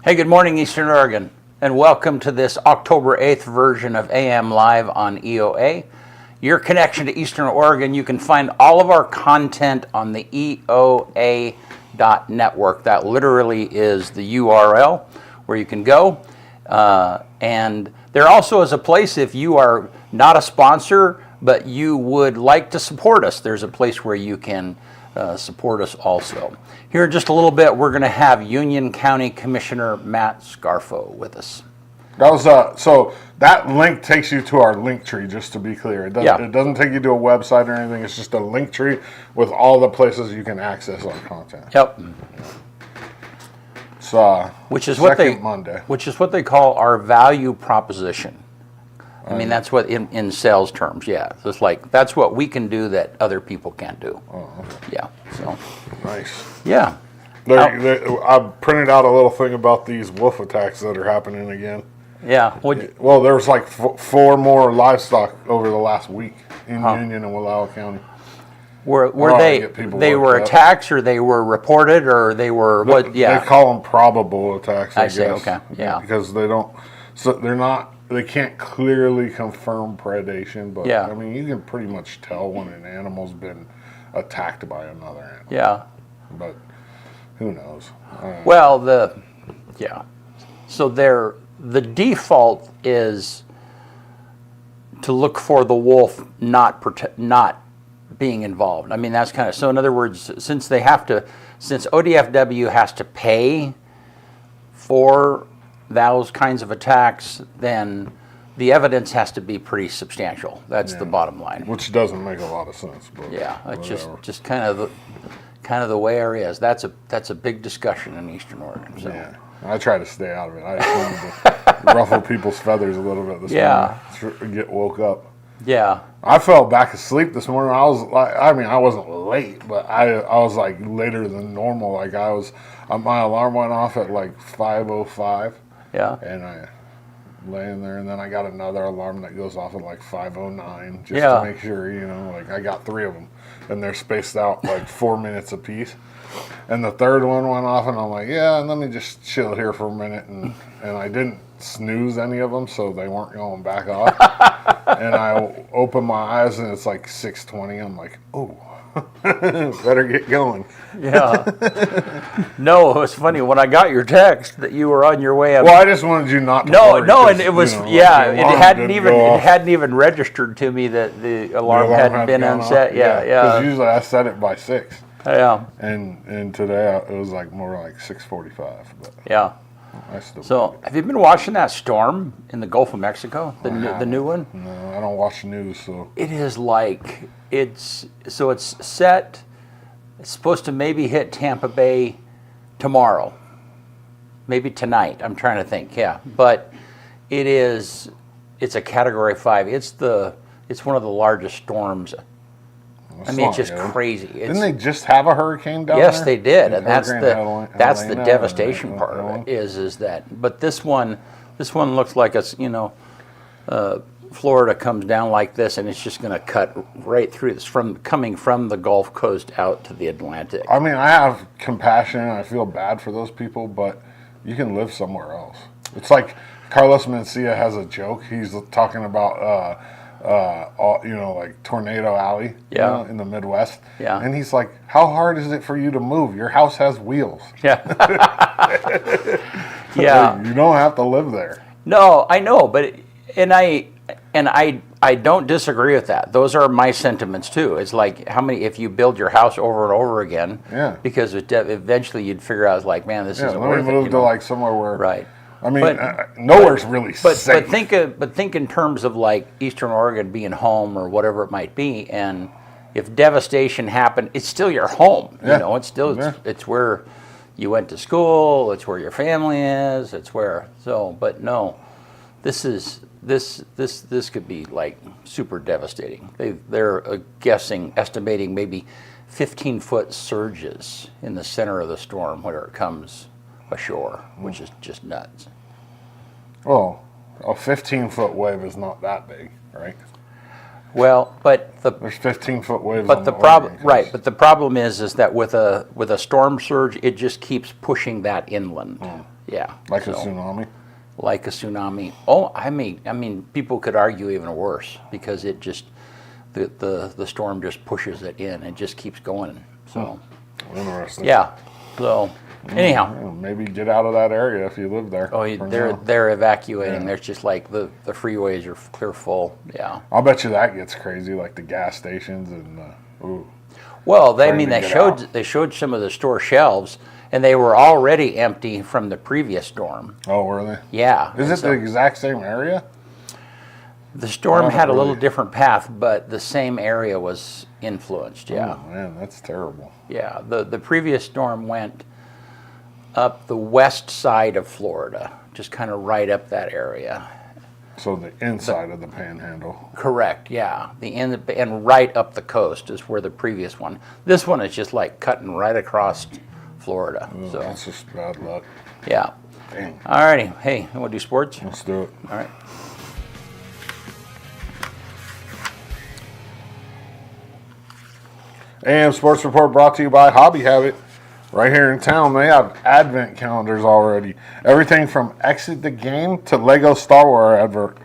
Hey, good morning, Eastern Oregon, and welcome to this October 8th version of AM Live on EOA. Your connection to Eastern Oregon, you can find all of our content on the EOA.network. That literally is the URL where you can go. And there also is a place, if you are not a sponsor, but you would like to support us, there's a place where you can support us also. Here in just a little bit, we're going to have Union County Commissioner Matt Scarfo with us. That was so that link takes you to our link tree, just to be clear. It doesn't take you to a website or anything. It's just a link tree with all the places you can access our content. Yep. It's which is what Monday. Which is what they call our value proposition. I mean, that's what in sales terms, yeah. So it's like that's what we can do that other people can't do. Oh, okay. Yeah. So nice. Yeah. I printed out a little thing about these wolf attacks that are happening again. Yeah. Well, there was like 4 more livestock over the last week in Union and Wallowa County. Were they were attacks, or they were reported, or they were what? Yeah. They call them probable attacks. I see. guess. Okay. Yeah. Because they don't. So they're not. They can't clearly confirm predation, but I mean, you can pretty much tell when an animal's been attacked by another animal. Yeah. But who knows? Well, so the default is to look for the wolf not being involved. I mean, that's kind of, so in other words, since ODFW has to pay for those kinds of attacks, then the evidence has to be pretty substantial. That's the bottom line. Which doesn't make a lot of sense. But yeah, it's just kind of the way it is. That's a big discussion in Eastern Oregon. So. Yeah, I try to stay out of it. I just wanted to ruffle people's feathers a little bit this morning. Get woke up. Yeah. I fell back asleep this morning. I was like, I mean, I wasn't late, but I was like later than normal. Like my alarm went off at like 5:05. Yeah. And I laying there, and then I got another alarm that goes off at like 5:09 just to make sure, like I got 3 of them, and they're spaced out like 4 minutes apiece. And the third one went off, and I'm like, and let me just chill here for a minute, and I didn't snooze any of them, so they weren't going back off. And I open my eyes, and it's like 6:20. I'm like, oh. Better get going. Yeah. No, it was funny when I got your text that you were on your way. Well, I just wanted you not to worry. No, and it was it hadn't even registered to me that the alarm hadn't been unset. Yeah. Because usually I set it by 6. Yeah. And today it was like more like 6:45. But yeah. So, have you been watching that storm in the Gulf of Mexico? The new one? No, I don't watch the news, so. It is like it's set. It's supposed to maybe hit Tampa Bay tomorrow, maybe tonight. I'm trying to think. Yeah, but it's a Category 5. It's one of the largest storms. I mean, it's just crazy. Didn't they just have a hurricane down there? Yes, they did, and that's the devastation part of it. Is that? But this one looks like it's Florida comes down like this, and it's just going to cut right through this coming from the Gulf Coast out to the Atlantic. I mean, I have compassion, and I feel bad for those people, but you can live somewhere else. It's like Carlos Mencia has a joke. He's talking about. Like Tornado Alley, in the Midwest. Yeah. And he's like, how hard is it for you to move? Your house has wheels. Yeah. Yeah. You don't have to live there. No, I know, but I don't disagree with that. Those are my sentiments too. It's like if you build your house over and over again, because eventually you'd figure out, like, man, this isn't worth it. Let me move to like somewhere where right. I mean, nowhere's really safe. But think in terms of like Eastern Oregon being home or whatever it might be, and if devastation happened, it's still your home. Yeah. It's still it's where you went to school. It's where your family is. It's where But no, this could be like super devastating. They're estimating maybe 15-foot surges in the center of the storm where it comes ashore, which is just nuts. Well, a 15-foot wave is not that big, right? Well, but there's 15-foot waves. But the problem, right? But the problem is that with a storm surge, it just keeps pushing that inland. Yeah. Like a tsunami? Like a tsunami. Oh, I mean, people could argue even worse because it just, the storm just pushes it in. It just keeps going. So, Interesting. yeah. So, anyhow. Maybe get out of that area if you live there. Oh, they're evacuating. There's just like the freeways are clear full. Yeah. I'll bet you that gets crazy, like the gas stations and ooh. Well, they showed some of the store shelves, and they were already empty from the previous storm. Oh, were they? Yeah. Is it the exact same area? The storm had a little different path, but the same area was influenced. Yeah. Oh man, that's terrible. Yeah. The previous storm went up the west side of Florida, just kind of right up that area. So the inside of the panhandle. Correct, yeah. And right up the coast is where the previous one. This one is just like cutting right across Florida. Oh, so that's just bad luck. Yeah. Dang. Alrighty. Hey, you want to do sports? Let's do it. All right. AM Sports Report brought to you by Hobby Habit. Right here in town, they have advent calendars already. Everything from Exit the Game to Lego Star Wars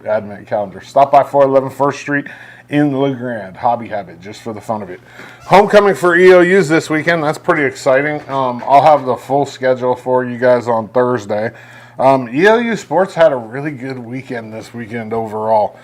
advent calendar. Stop by 411 1st Street in LeGrand. Hobby Habit, just for the fun of it. Homecoming for EOUs this weekend. That's pretty exciting. I'll have the full schedule for you guys on Thursday. EOU sports had a really good weekend this weekend overall.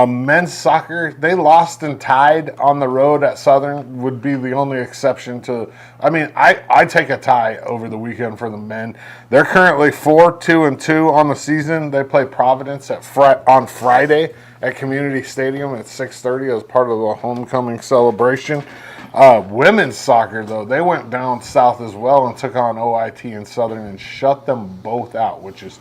Men's soccer, they lost and tied on the road at Southern, would be the only exception to. I mean, I take a tie over the weekend for the men. They're currently 4-2-2 on the season. They play Providence on Friday at Community Stadium at 6:30 as part of the homecoming celebration. Women's soccer, though, they went down south as well and took on OIT and Southern and shut them both out, which is,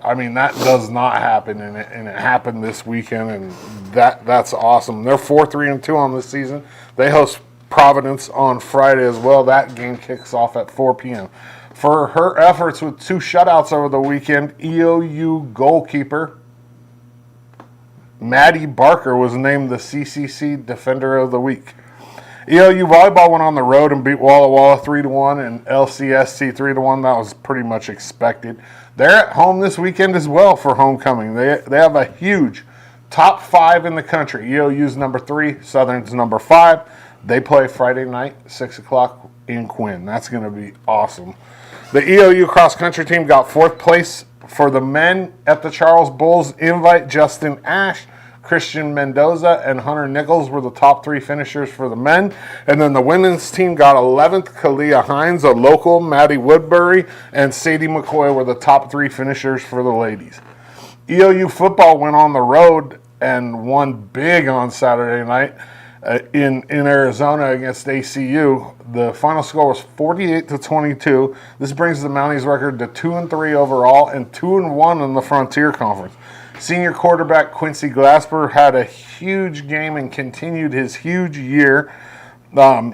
I mean, that does not happen, and it happened this weekend, and that's awesome. They're 4-3-2 on this season. They host Providence on Friday as well. That game kicks off at 4 p.m. For her efforts with 2 shutouts over the weekend, EOU goalkeeper Maddie Barker was named the CCC Defender of the Week. EOU volleyball went on the road and beat Walla Walla 3-1 and LCSC 3-1. That was pretty much expected. They're at home this weekend as well for homecoming. They have a huge top 5 in the country. EOU's number 3, Southern's number 5. They play Friday night, 6 o'clock in Quinn. That's going to be awesome. The EOU cross-country team got 4th place for the men at the Charles Bulls invite. Justin Ash, Christian Mendoza, and Hunter Nichols were the top 3 finishers for the men. And then the women's team got 11th. Kalia Hines, a local, Maddie Woodbury, and Sadie McCoy were the top 3 finishers for the ladies. EOU football went on the road and won big on Saturday night in Arizona against ACU. The final score was 48-22. This brings the Mounties record to 2-3 overall and 2-1 in the Frontier Conference. Senior quarterback Quincy Glasper had a huge game and continued his huge year.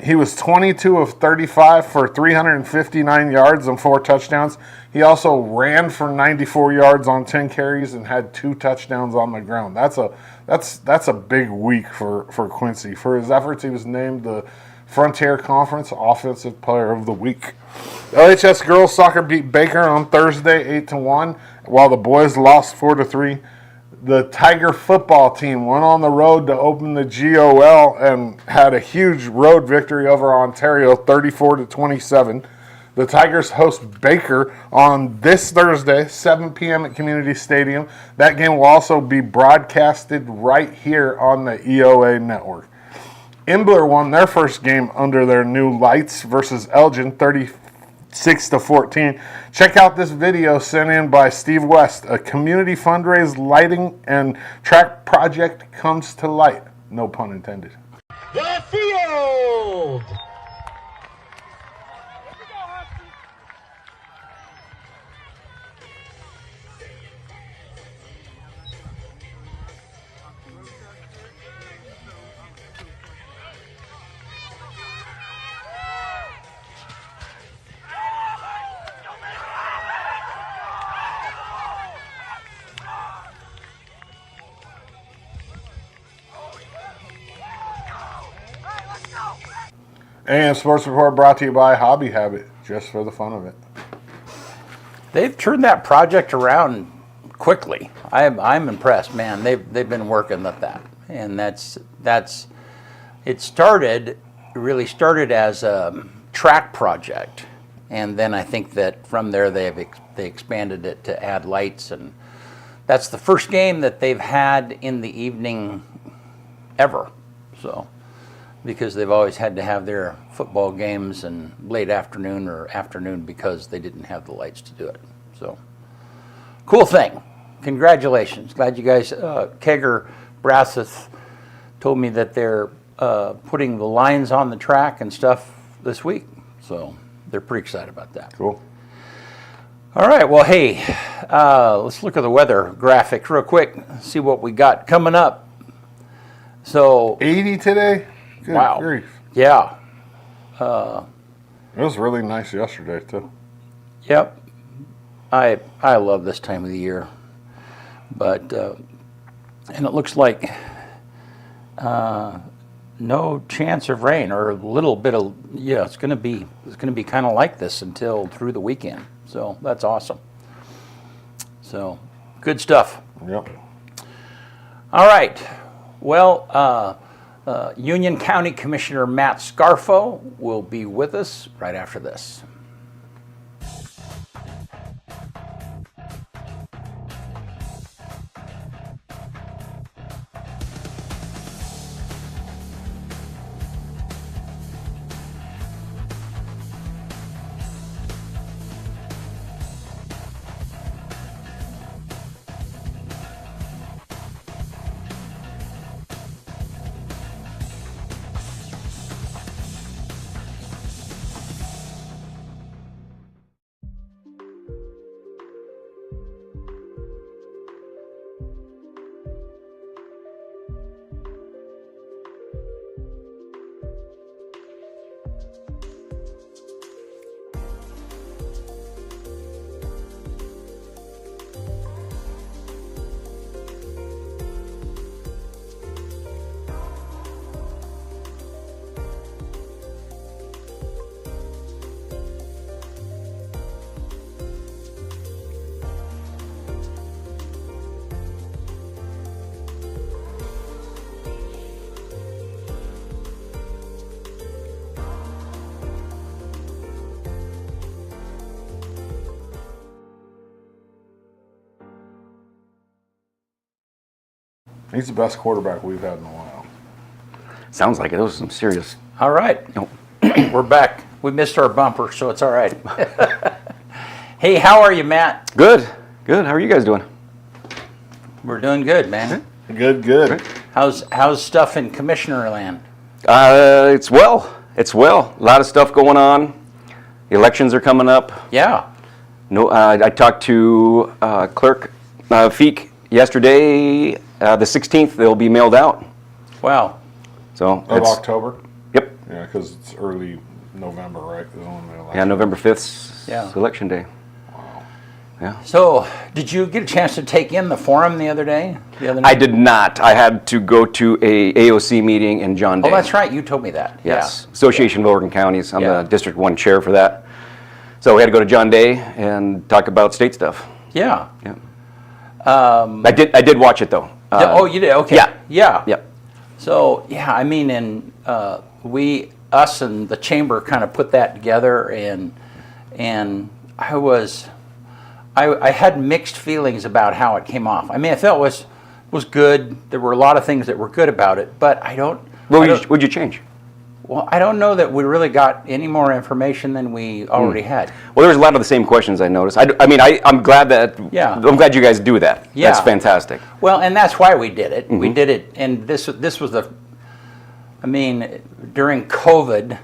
He was 22 of 35 for 359 yards and 4 touchdowns. He also ran for 94 yards on 10 carries and had 2 touchdowns on the ground. That's a big week for Quincy. For his efforts, he was named the Frontier Conference Offensive Player of the Week. LHS girls soccer beat Baker on Thursday 8-1, while the boys lost 4-3. The Tiger football team went on the road to open the GOL and had a huge road victory over Ontario, 34-27. The Tigers host Baker on this Thursday, 7 p.m. at Community Stadium. That game will also be broadcasted right here on the EOA network. Imbler won their first game under their new lights versus Elgin, 36-14. Check out this video sent in by Steve West. A community fundraise lighting and track project comes to light. No pun intended. The field! And Sports Report brought to you by Hobby Habit, just for the fun of it. they've turned that project around quickly. I'm impressed, man. They've been working at that, and that's it really started as a track project, and then I think that from there they expanded it to add lights, and that's the first game that they've had in the evening ever. So, because they've always had to have their football games in late afternoon or afternoon because they didn't have the lights to do it. So, cool thing. Congratulations. Glad you guys, Kegger Brasseth told me that they're putting the lines on the track and stuff this week. So they're pretty excited about that. Cool. All right. Well, hey, let's look at the weather graphic real quick, see what we got coming up. So 80 today? Good wow. grief. Yeah. It was really nice yesterday, too. Yep. I love this time of the year. But, and it looks like no chance of rain, or a little bit of, yeah, it's going to be kind of like this until through the weekend. So that's awesome. So good stuff. Yep. All right. Well, Union County Commissioner Matt Scarfo will be with us right after this. He's the best quarterback we've had in a while. Sounds like it. Those are some serious. All right. Nope. We're back. We missed our bumper, so it's all right. Hey, how are you, Matt? Good. Good. How are you guys doing? We're doing good, man. Good, good. How's stuff in Commissioner land? It's well. It's well. A lot of stuff going on. Elections are coming up. Yeah. No, I talked to Clerk Feek yesterday. The 16th, they'll be mailed out. Wow. So Of October? Yep. Yeah, because it's early November, right? Yeah, November 5th. Yeah. Election day. Wow. Yeah. So, did you get a chance to take in the forum the other day? I did not. I had to go to a AOC meeting in John Day. Oh, that's right. You told me that. Yes. Yeah. Association of Oregon Counties. I'm Yeah. the District 1 chair for that. So we had to go to John Day and talk about state stuff. Yeah. Yeah. I did watch it though. Oh, you did? Okay. Yeah. Yeah. Yeah. So, yeah, I mean, and us and the chamber kind of put that together, and I had mixed feelings about how it came off. I mean, I felt it was good. There were a lot of things that were good about it, but What'd you change? Well, I don't know that we really got any more information than we already had. Well, there was a lot of the same questions I noticed. I'm glad that. Yeah. I'm glad you guys do that. Yeah. That's fantastic. Well, and that's why we did it. We did it, and this was during COVID,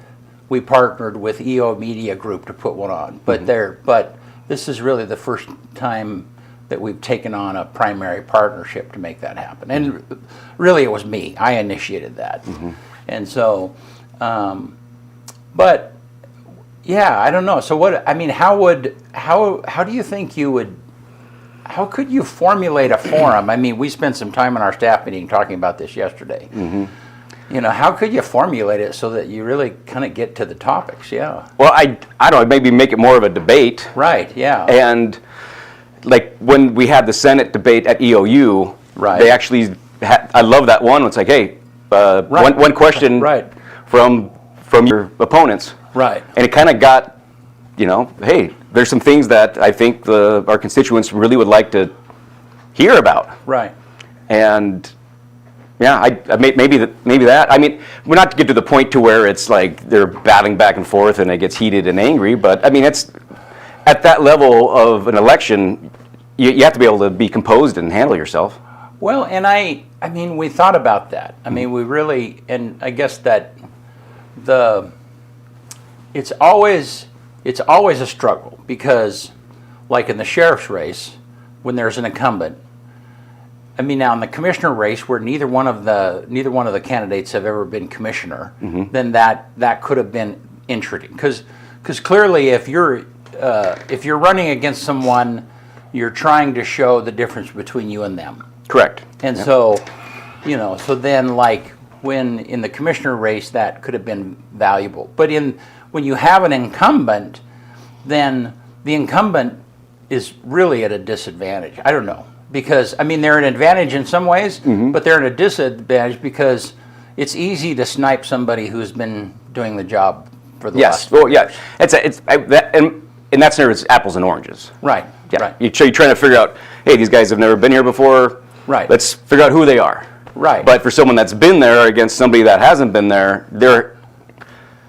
we partnered with EOA Media Group to put one on. But this is really the first time that we've taken on a primary partnership to make that happen. And really, it was me. I initiated that, and so. But yeah, I don't know. So how do you think how could you formulate a forum? I mean, we spent some time in our staff meeting talking about this yesterday. how could you formulate it so that you really kind of get to the topics? Yeah. Well, I don't know, maybe make it more of a debate. Right, yeah. And like when we had the Senate debate at EOU, Right. they actually I love that one. It's like, hey, Right. one question Right. from your opponents. Right. And it kind of got, hey, there's some things that I think our constituents really would like to hear about. Right. And yeah, maybe that. I mean, we're not to get to the point to where it's like they're battling back and forth and it gets heated and angry. But I mean, it's at that level of an election, you have to be able to be composed and handle yourself. Well, and I mean, we thought about that. I mean, we really, and I guess that it's always a struggle because, like in the sheriff's race, when there's an incumbent. I mean, now in the commissioner race, where neither one of the candidates have ever been commissioner, then that could have been interesting because clearly if you're running against someone, you're trying to show the difference between you and them. Correct. And so, so then like when in the commissioner race, that could have been valuable. But when you have an incumbent, then the incumbent is really at a disadvantage. I don't know. Because, I mean, they're an advantage in some ways, but they're at a disadvantage because it's easy to snipe somebody who's been doing the job for the last. Yes. Well, yeah. In that scenario, it's apples and oranges. Right. Yeah. Right. You're trying to figure out, hey, these guys have never been here before. Right. Let's figure out who they are. Right. But for someone that's been there against somebody that hasn't been there,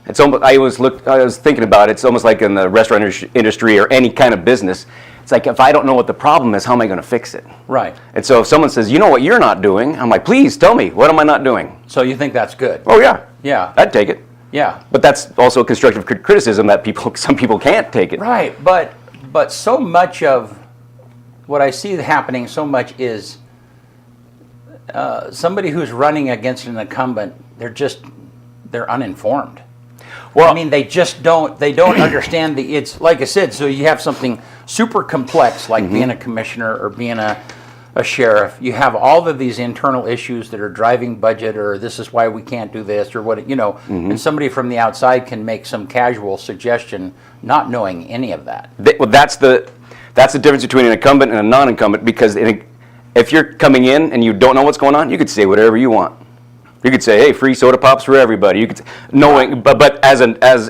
it's almost. I was thinking about it. It's almost like in the restaurant industry or any kind of business. It's like, if I don't know what the problem is, how am I going to fix it? Right. And so if someone says, you know what you're not doing, I'm like, please tell me, what am I not doing? So you think that's good? Oh, yeah. Yeah. I'd take it. Yeah. But that's also constructive criticism that some people can't take it. Right. But so much of what I see happening so much is somebody who's running against an incumbent, they're uninformed. Well, I mean, they don't understand it's like I said, so you have something super complex like being a commissioner or being a sheriff. You have all of these internal issues that are driving budget, or this is why we can't do this, or what, and somebody from the outside can make some casual suggestion not knowing any of that. Well, that's the difference between an incumbent and a non-incumbent, because if you're coming in and you don't know what's going on, you could say whatever you want. You could say, "Hey, free soda pops for everybody." You could but as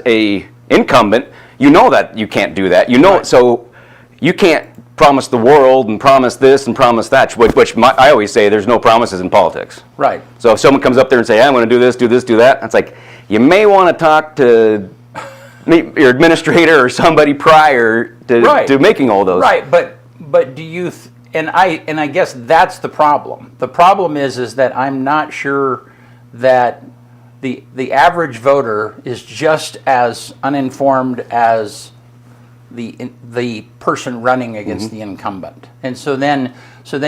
a incumbent, you know that you can't do that. Right. So you can't promise the world and promise this and promise that. I always say, there's no promises in politics. Right. So if someone comes up there and say, "I'm going to do this, do that," it's like you may want to talk to your administrator or somebody prior to making all those. Right. But do you? And I guess that's the problem. The problem is that I'm not sure that the average voter is just as uninformed as the person running against the incumbent, and so then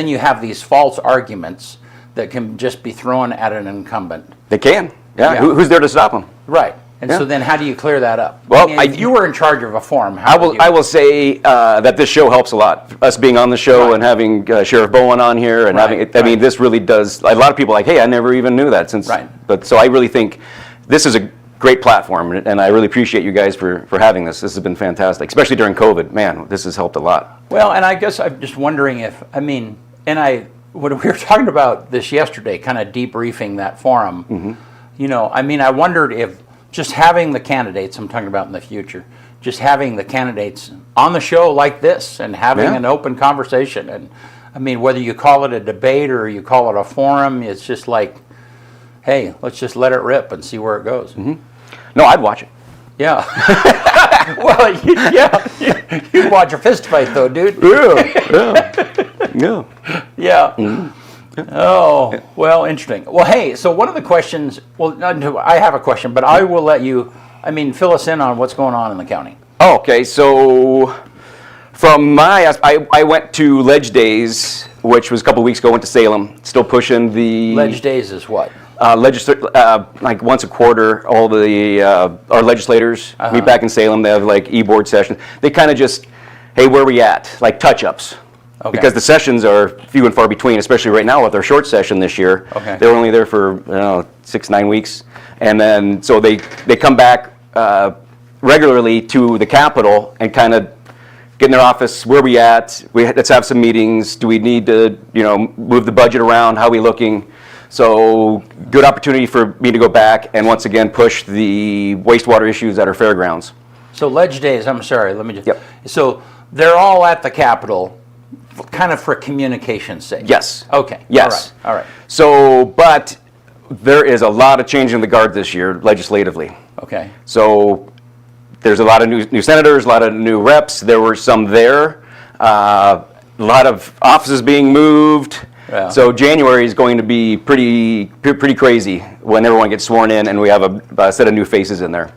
you have these false arguments that can just be thrown at an incumbent. They can, yeah. Who's there to stop them? Right, and so then how do you clear that up? Well, if you were in charge of a forum, I will say that this show helps a lot. Us being on the show and having Sheriff Bowen on here and I mean, this really does. A lot of people are like, hey, I never even knew that since. Right. But so I really think this is a great platform, and I really appreciate you guys for having this. This has been fantastic, especially during COVID. Man, this has helped a lot. Well, and I guess I'm just wondering when we were talking about this yesterday, kind of debriefing that forum, I wondered if just having the candidates, I'm talking about in the future, just having the candidates on the show like this and having an open conversation. And I mean, whether you call it a debate or you call it a forum, it's just like, hey, let's just let it rip and see where it goes. Mm-hmm. No, I'd watch it. Yeah. Well, you'd watch a fist fight though, dude. Yeah. Yeah. Mm-hmm. Oh, well, interesting. Well, hey, so one of the questions, I have a question, but I will let you, fill us in on what's going on in the county. Oh, okay, so from I went to Ledge Days, which was a couple weeks ago, went to Salem, still pushing the... Ledge Days is what? Like once a quarter, all our legislators meet back in Salem. They have like e-board sessions. They kind of just, hey, where are we at? Like touch-ups. because the sessions are few and far between, especially right now with our short session this year. Okay. They were only there for 6-9 weeks, and then so they come back regularly to the Capitol and kind of get in their office. Where we at? Let's have some meetings. Do we need to move the budget around? How are we looking? So good opportunity for me to go back and once again push the wastewater issues at our fairgrounds. So Ledge Days, I'm sorry, let me just. Yep. So they're all at the Capitol, kind of for communication's sake? Yes. Okay. Yes. All right. So, but there is a lot of change in the guard this year legislatively. Okay. So there's a lot of new senators, a lot of new reps. There were some there. A lot of offices being moved. Yeah. So January is going to be pretty crazy when everyone gets sworn in and we have a set of new faces in there.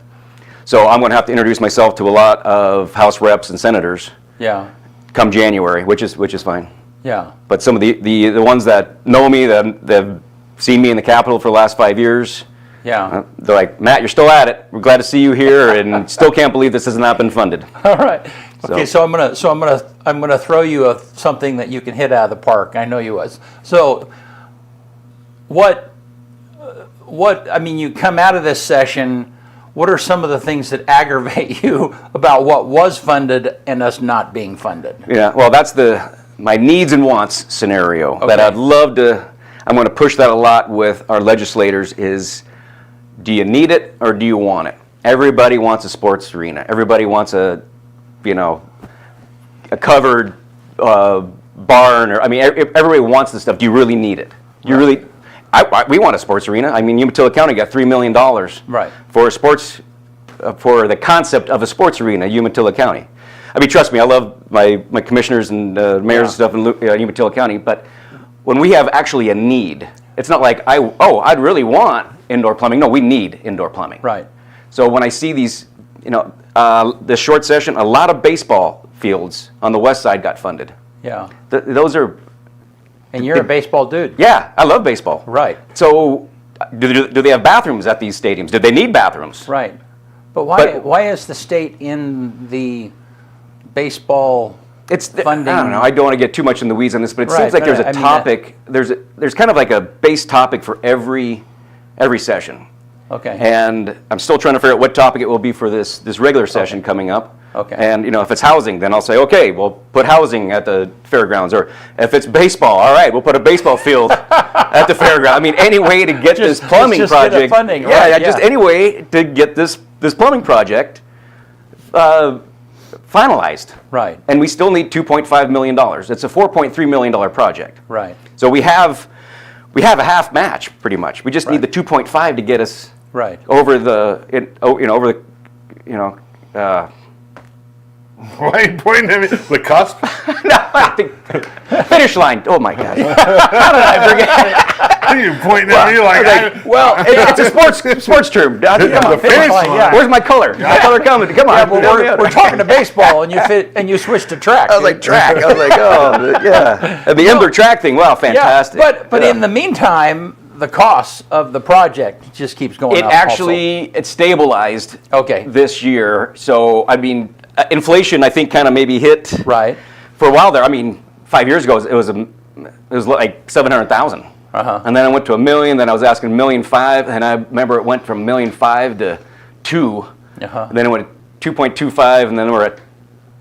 So I'm going to have to introduce myself to a lot of House reps and senators. Yeah. Come January, which is fine. Yeah. But some of the ones that know me, that have seen me in the Capitol for the last 5 years, Yeah. they're like, Matt, you're still at it. We're glad to see you here, and still can't believe this has not been funded. All right. Okay. So I'm gonna throw you something that you can hit out of the park. I know you was. So what? I mean, you come out of this session. What are some of the things that aggravate you about what was funded and us not being funded? Yeah. Well, that's my needs and wants scenario that Okay. I'd love to. I'm going to push that a lot with our legislators. Is do you need it or do you want it? Everybody wants a sports arena. Everybody wants a covered barn, or everybody wants this stuff. Do you really need it? Do you really? We want a sports arena. I mean, Umatilla County got $3 million Right. for a sports for the concept of a sports arena, Umatilla County. I mean, trust me, I love my commissioners and mayors and stuff in Umatilla County, but when we have actually a need, it's not like I'd really want indoor plumbing. No, we need indoor plumbing. Right. So when I see these, the short session, a lot of baseball fields on the west side got funded. Yeah. Those are, And you're a baseball dude. yeah, I love baseball. Right. So do they have bathrooms at these stadiums? Do they need bathrooms? Right. But But- why is the state in the baseball funding? I don't know. I don't want to get too much in the weeds on this, but it Right, seems like but there's a I mean topic. There's kind of like a base topic for every session. Okay. And I'm still trying to figure out what topic it will be for this regular session coming up. Okay. And if it's housing, then I'll say, okay, we'll put housing at the fairgrounds. Or if it's baseball, all right, we'll put a baseball field at the fairground. I mean, any way to get this plumbing just get the project. funding, yeah, right, yeah, just yeah. any way to get this plumbing project finalized. Right. And we still need $2.5 million. It's a $4.3 million project. Right. So we have a half match pretty much. We just need Right. the 2.5 to get us Right. over the Why are you pointing at me? The cusp? I think finish line. Oh my God! How did I forget? You're pointing at me like, Well, it's a sports term. Come on, the finish line, line. yeah. Where's my color? My color coming. Come on. Yeah, but we're talking to baseball, and you switched to track. I was like track. I was like, oh yeah. And the indoor track thing. Wow, fantastic. Yeah, but Yeah. in the meantime, the cost of the project just keeps going It up. actually it stabilized. Okay. This year, so I mean, inflation I think kind of maybe hit Right. for a while there. I mean, 5 years ago it was like 700,000. Uh-huh. And then it went to $1 million. Then I was asking $1.5 million, and I remember it went from $1.5 million to $2 million. Uh-huh. And then it went to 2.25, and then we're at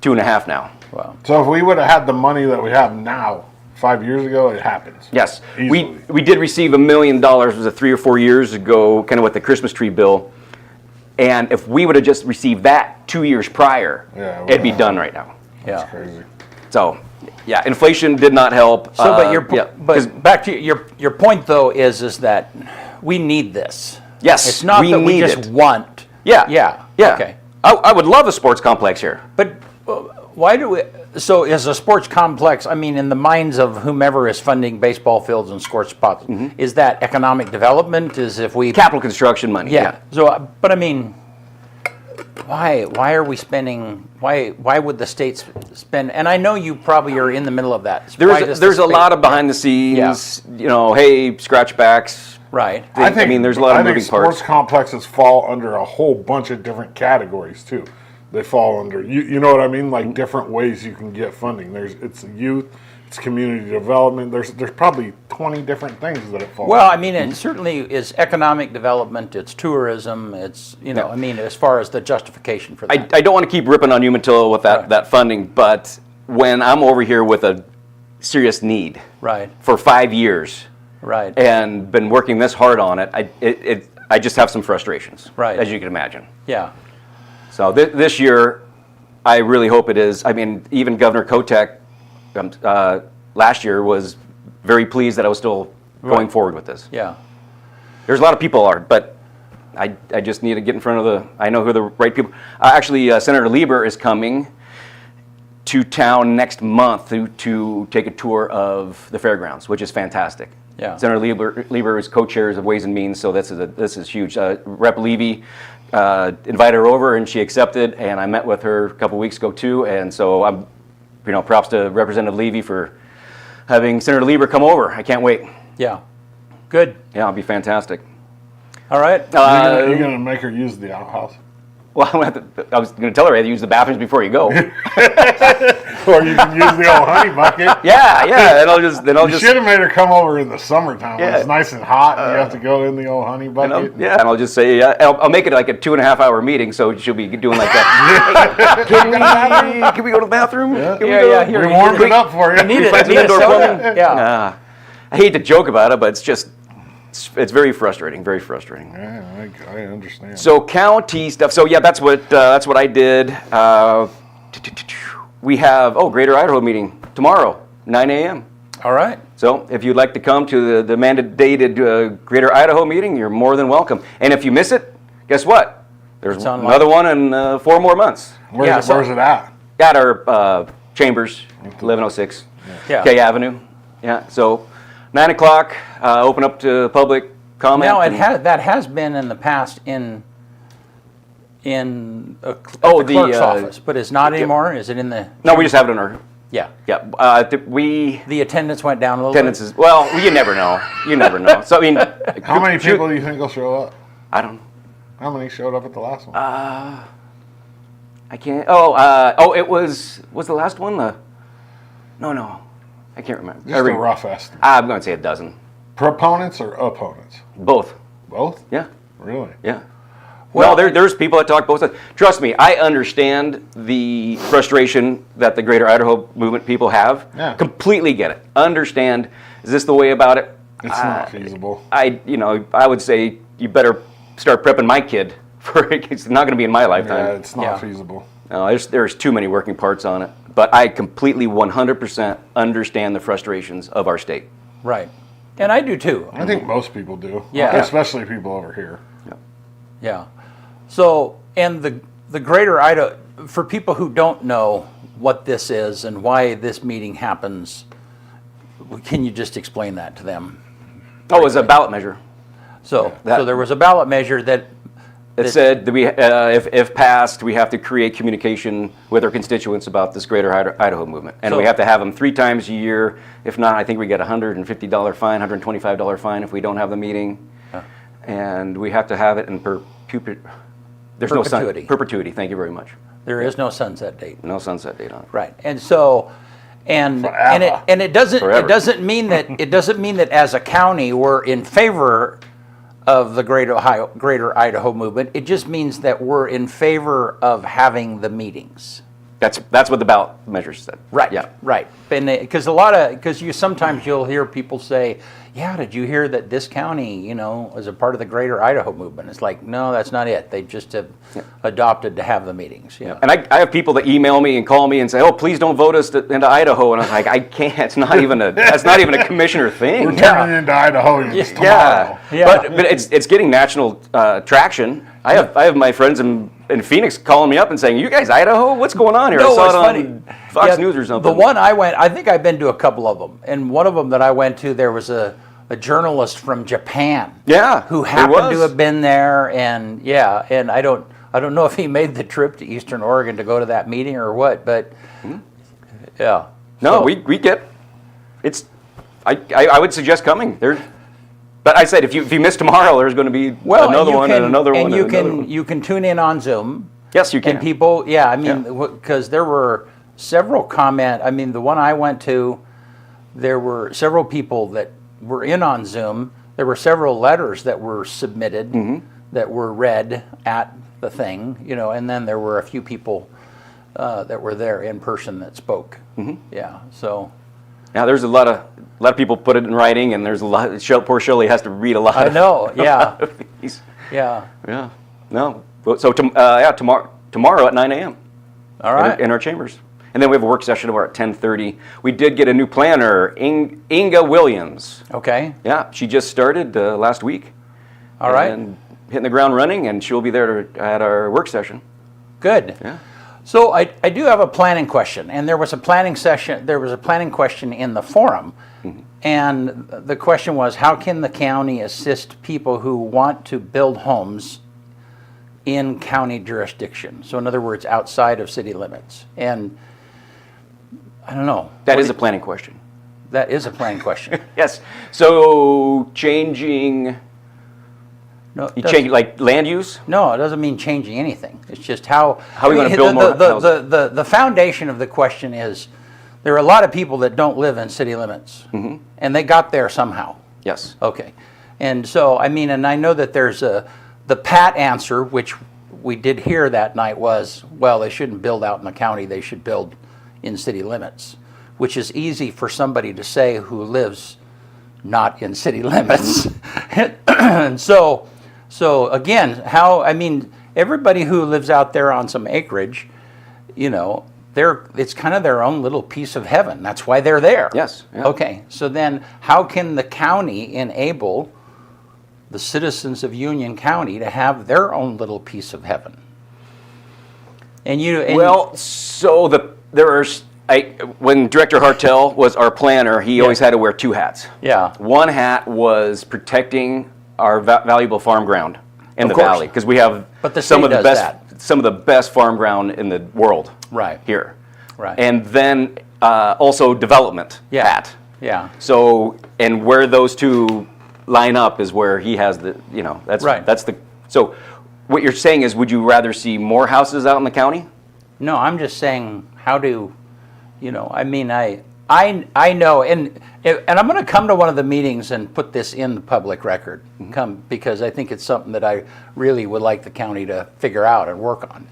2.5 now. Wow. so if we would have had the money that we have now 5 years ago, it happens. Yes, Easily. we did receive $1 million. Was it 3 or 4 years ago? Kind of with the Christmas tree bill. And if we would have just received that 2 years prior, Yeah, it'd be done right now. Yeah. Crazy. So, yeah, inflation did not help. So, but 'cause- back to your point though is that we need this. Yes, It's not we that we need just it. want. yeah, Yeah. yeah. Okay. I would love a sports complex here. But why do we? So, is a sports complex? I mean, in the minds of whomever is funding baseball fields and sports spots, is that economic development? Is if we Capital construction money. Yeah. So, but I mean, why are we spending? Why would the states spend? And I know you probably are in the middle of that. Why does the There's a state- lot of behind the scenes, hey, scratchbacks. right. I mean, there's a lot of moving sports parts. complexes fall under a whole bunch of different categories too. They fall under you know what I mean, like different ways you can get funding. It's youth, it's community development. There's probably 20 different things that it falls. Well, I mean, it certainly is economic development. It's tourism. It's I mean, as far as the justification for that. I don't want to keep ripping on you, Matilda, with that funding, but when I'm over here with a serious need, right, for 5 years, right, and been working this hard on it, I just have some frustrations, right, as you can imagine. Yeah. So this year, I really hope it is. I mean, even Governor Kotek last year was very pleased that I was still going forward with this. Yeah. There's a lot of people are, but I just need to get in front of I know who the right people. Actually, Senator Lieber is coming to town next month to take a tour of the fairgrounds, which is fantastic. Yeah. Senator Lieber is co-chairs of Ways and Means, so this is huge. Rep. Levy invited her over, and she accepted, and I met with her a couple weeks ago too, and so I'm, props to Representative Levy for having Senator Lieber come over. I can't wait. Yeah. Good. Yeah, it'll be fantastic. All right. You're going to make her use the outhouse. Well, I was going to tell her I had to use the bathrooms before you go. Or you can use the old honey bucket. Yeah, and I'll just. You should have made her come over in the summertime when Yeah. it's nice and hot and you have to go in the old honey bucket. And I'll just say, I'll make it like a 2.5 hour meeting, so she'll be doing like that. Can we go to the bathroom? Yeah. Can Yeah, we yeah, go? We warmed it up for you. Need it. Find some Need a indoor soda? plumbing? Yeah. I hate to joke about it, but it's just, it's very frustrating, very frustrating. Yeah, I understand. So county stuff. So yeah, that's what I did. We have Greater Idaho meeting tomorrow, 9 a.m. All right. So if you'd like to come to the mandated Greater Idaho meeting, you're more than welcome. And if you miss it, guess what? There's another one in 4 more months. Where's it at? At our chambers, 1106 Yeah. K Avenue. Yeah. So 9 o'clock, open up to public comment. Now, that has been in the past at the the, clerk's office, but it's not anymore. Is it in the? No, we just have it in our. Yeah. Yeah. The attendance went down a little Attendance bit. is, well, you never know. You never know. So I mean, How many people do you think will show up? I don't. How many showed up at the last one? I can't. It was the last one the? No, I can't remember. Just a rough estimate. I'm going to say a dozen. Proponents or opponents? Both. Both? Yeah. Really? Yeah. Well, there's people that talk both sides. Trust me, I understand the frustration that the Greater Idaho movement people have. Yeah. Completely get it. Understand. Is this the way about it? It's not feasible. I would say you better start prepping my kid for it. It's not going to be in my lifetime. Yeah, it's not feasible. No, there's too many working parts on it. But I completely 100% understand the frustrations of our state. Right. And I do too. I think most people do. Yeah. Especially people over here. Yeah. So, and the Greater Idaho, for people who don't know what this is and why this meeting happens, can you just explain that to them? Oh, it was a ballot measure. So there was a ballot measure that said that we, if passed, we have to create communication with our constituents about this Greater Idaho movement, and we have to have them 3 times a year. If not, I think we get a $150 fine, $125 fine if we don't have the meeting, and we have to have it in perpetuity. Perpetuity. Thank you very much. There is no sunset date. No sunset date on it. Right. And so, and it doesn't mean that as a county we're in favor of the Greater Idaho movement. It just means that we're in favor of having the meetings. That's what the ballot measure said. Right. Yeah. Right. And because sometimes you'll hear people say, "Yeah, did you hear that this county, is a part of the Greater Idaho movement?" It's like, no, that's not it. They just have adopted to have the meetings. Yeah. And I have people that email me and call me and say, "Oh, please don't vote us into Idaho." And I'm like, I can't. It's not even that's not even a commissioner thing. We're turning into Idahoans tomorrow. Yeah. But it's getting national traction. I have my friends in Phoenix calling me up and saying, "You guys Idaho? What's going on here?" No, I saw it's it on funny. Fox News or something. The one I think I've been to a couple of them, and one of them that I went to, there was a journalist from Japan. Yeah, who there happened to was. have been there, and I don't know if he made the trip to Eastern Oregon to go to that meeting or what, but yeah. No, So- we get it's. I would suggest coming there. But I said if you miss tomorrow, there's going to be another one and another one. And you can tune in on Zoom. Yes, you can. And people, because there were several the one I went to, there were several people that were in on Zoom. There were several letters that were submitted that were read at the thing, and then there were a few people that were there in person that spoke. Yeah, so. Now there's a lot of people put it in writing, and there's a lot. Poor Shirley has to read a lot. I know. Yeah. Yeah. No. So tomorrow at 9 a.m. All right. In our chambers, and then we have a work session tomorrow at 10:30. We did get a new planner, Inga Williams. Okay. Yeah, she just started last week. All right. And hitting the ground running, and she'll be there at our work session. Good. Yeah. So I do have a planning question, and there was a planning question in the forum, and the question was, how can the county assist people who want to build homes in county jurisdiction? So in other words, outside of city limits. And I don't know. That is a planning question. That is a planning question. Yes. So changing. No, You change like land use? No, it doesn't mean changing anything. It's just how are we going to build more houses? The foundation of the question is there are a lot of people that don't live in city limits, and they got there somehow. Yes. Okay, and so and I know that there's the pat answer, which we did hear that night, was, well, they shouldn't build out in the county; they should build in city limits, which is easy for somebody to say who lives not in city limits, and So again, everybody who lives out there on some acreage, it's kind of their own little piece of heaven. That's why they're there. Yes. Yeah. Okay. So then how can the county enable the citizens of Union County to have their own little piece of heaven? When Director Hartel was our planner, he always had to wear two hats. Yeah. One hat was protecting our valuable farm ground in the course. valley, because we have some of the best farm ground in the world. Right. Here. Right. And then also development hat. Yeah. So, and where those two line up is where he has that's right. So what you're saying is, would you rather see more houses out in the county? No, I'm just saying, how do, I know, and I'm going to come to one of the meetings and put this in the public record, because I think it's something that I really would like the county to figure out and work on.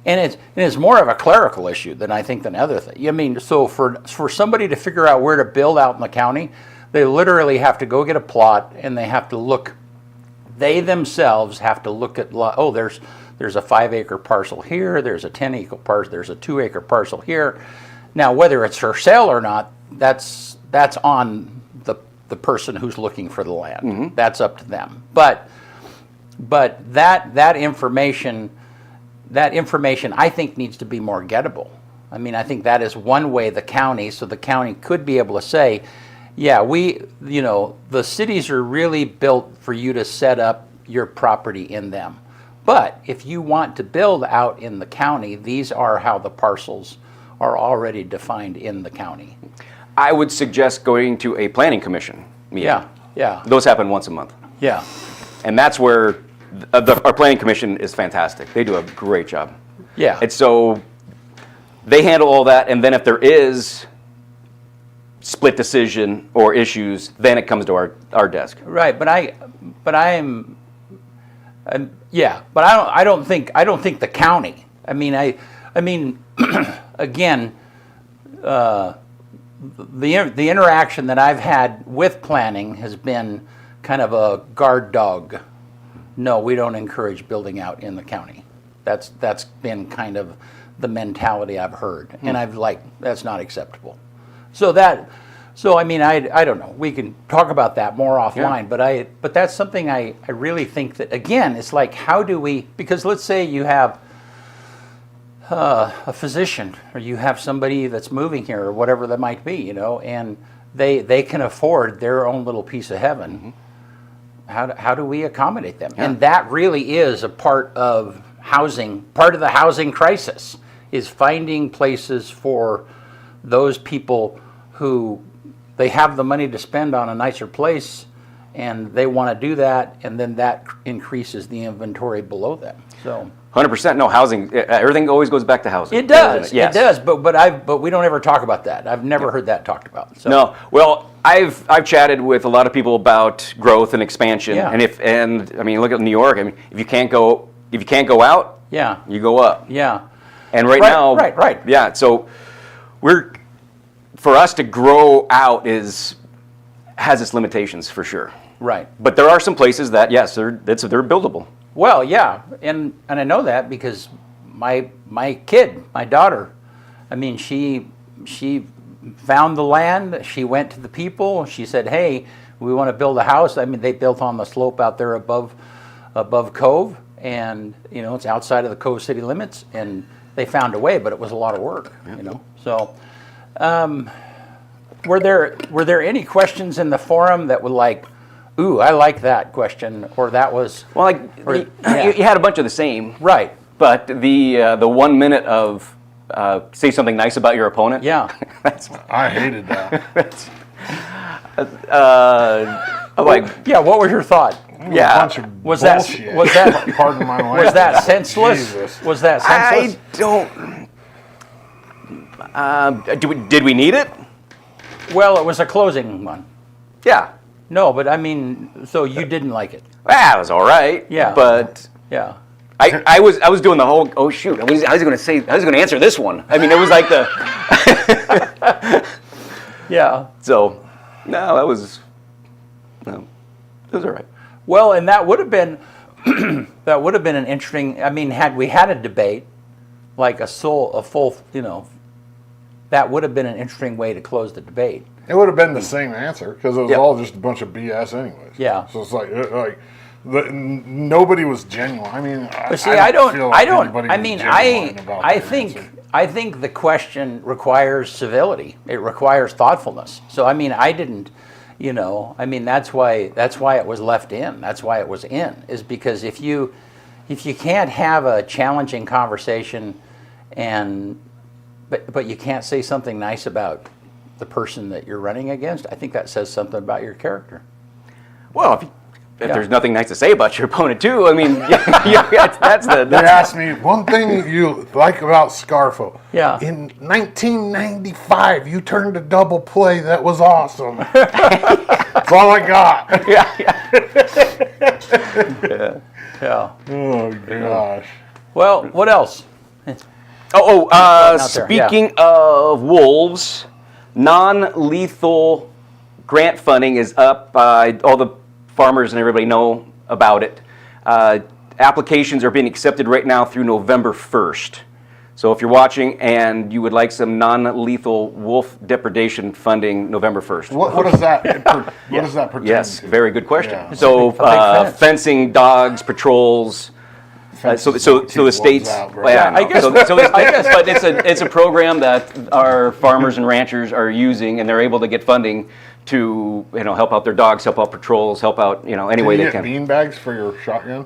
And it's more of a clerical issue than other thing. So for somebody to figure out where to build out in the county, they literally have to go get a plot, and they have to look. They themselves have to look at. There's a 5-acre parcel here. There's a 10-acre parcel. There's a 2-acre parcel here. Now, whether it's for sale or not, that's on the person who's looking for the land. That's up to them. But that information I think needs to be more gettable. I think that is one way the county could be able to say, yeah, the cities are really built for you to set up your property in them. But if you want to build out in the county, these are how the parcels are already defined in the county. I would suggest going to a planning commission meeting. Yeah. Those happen once a month. Yeah. And that's where our planning commission is fantastic. They do a great job. Yeah. And so they handle all that, and then if there is split decision or issues, then it comes to our desk. Right, but I don't think the county. Again, the interaction that I've had with planning has been kind of a guard dog. No, we don't encourage building out in the county. That's been kind of the mentality I've heard, and that's not acceptable. I don't know. We can talk about that more offline, but that's something I really think that, again, it's like, how do we, because let's say you have a physician, or you have somebody that's moving here, or whatever that might be, and they can afford their own little piece of heaven. How do we accommodate them? Yeah. And that really is a part of the housing crisis, is finding places for those people who they have the money to spend on a nicer place, and they want to do that, and then that increases the inventory below them. So 100%. No, housing. Everything always goes back to housing. It does. Yes. It does. But we don't ever talk about that. I've never heard that talked about. So. No. Well, I've chatted with a lot of people about growth and expansion. Yeah. And I mean, look at New York. I mean, if you can't go out, Yeah. you go up. Yeah. And right Right, now, right. Yeah. So for us to grow out has its limitations for sure. Right. But there are some places that yes, they're buildable. Well, yeah, and I know that because my daughter, I mean, she found the land. She went to the people. She said, "Hey, we want to build a house." I mean, they built on the slope out there above Cove, and it's outside of the Cove city limits, and they found a way, but it was a lot of work. So. Were there any questions in the forum that were like, "Ooh, I like that question," or that was Well, yeah. you had a bunch of the same, right? but the 1 minute of say something nice about your opponent. Yeah. I hated that. I'm like, Yeah. What was your thought? Yeah. A bunch of Was that- bullshit. was that- Pardon my language. Was that senseless? Jesus. Was that senseless? I don't. Did we need it? Well, it was a closing one. Yeah. No, but I mean, so you didn't like it? It was all right. Yeah. But Yeah. I was doing the whole. Oh shoot! I was going to answer this one. I mean, it was like the. Yeah. So, no, it was all right. Well, and that would have been an interesting. I mean, had we had a debate, like a full, that would have been an interesting way to close the debate. It would have been the same answer because it was Yep. all just a bunch of BS anyways. Yeah. So it's nobody was genuine. I mean, But see, I don't. feel like anybody I was mean, genuine about I their think answer. I think the question requires civility. It requires thoughtfulness. So I mean, I didn't. I mean, that's why it was left in. That's why it was in. Is because if you can't have a challenging conversation, but you can't say something nice about the person that you're running against, I think that says something about your character. Well, if Yeah. there's nothing nice to say about your opponent too, I mean, that's They asked me one thing you like about Scarfo. Yeah. In 1995, you turned a double play that was awesome. That's all I got. Yeah. Oh gosh. Well, what else? out there, Speaking of wolves, non-lethal grant funding is up. All the farmers and everybody know about it. Applications are being accepted right now through November 1st. So if you're watching and you would like some non-lethal wolf depredation funding, November 1st. What does that? What does that pertain Yes, to? very good question. Yeah. So A big fence. fencing, dogs, patrols. So the states, Out, bro. well, yeah, I guess- so I guess, but it's a program that our farmers and ranchers are using, and they're able to get funding to help out their dogs, help out patrols, help out any way Can you they get can. bean bags for your shotgun?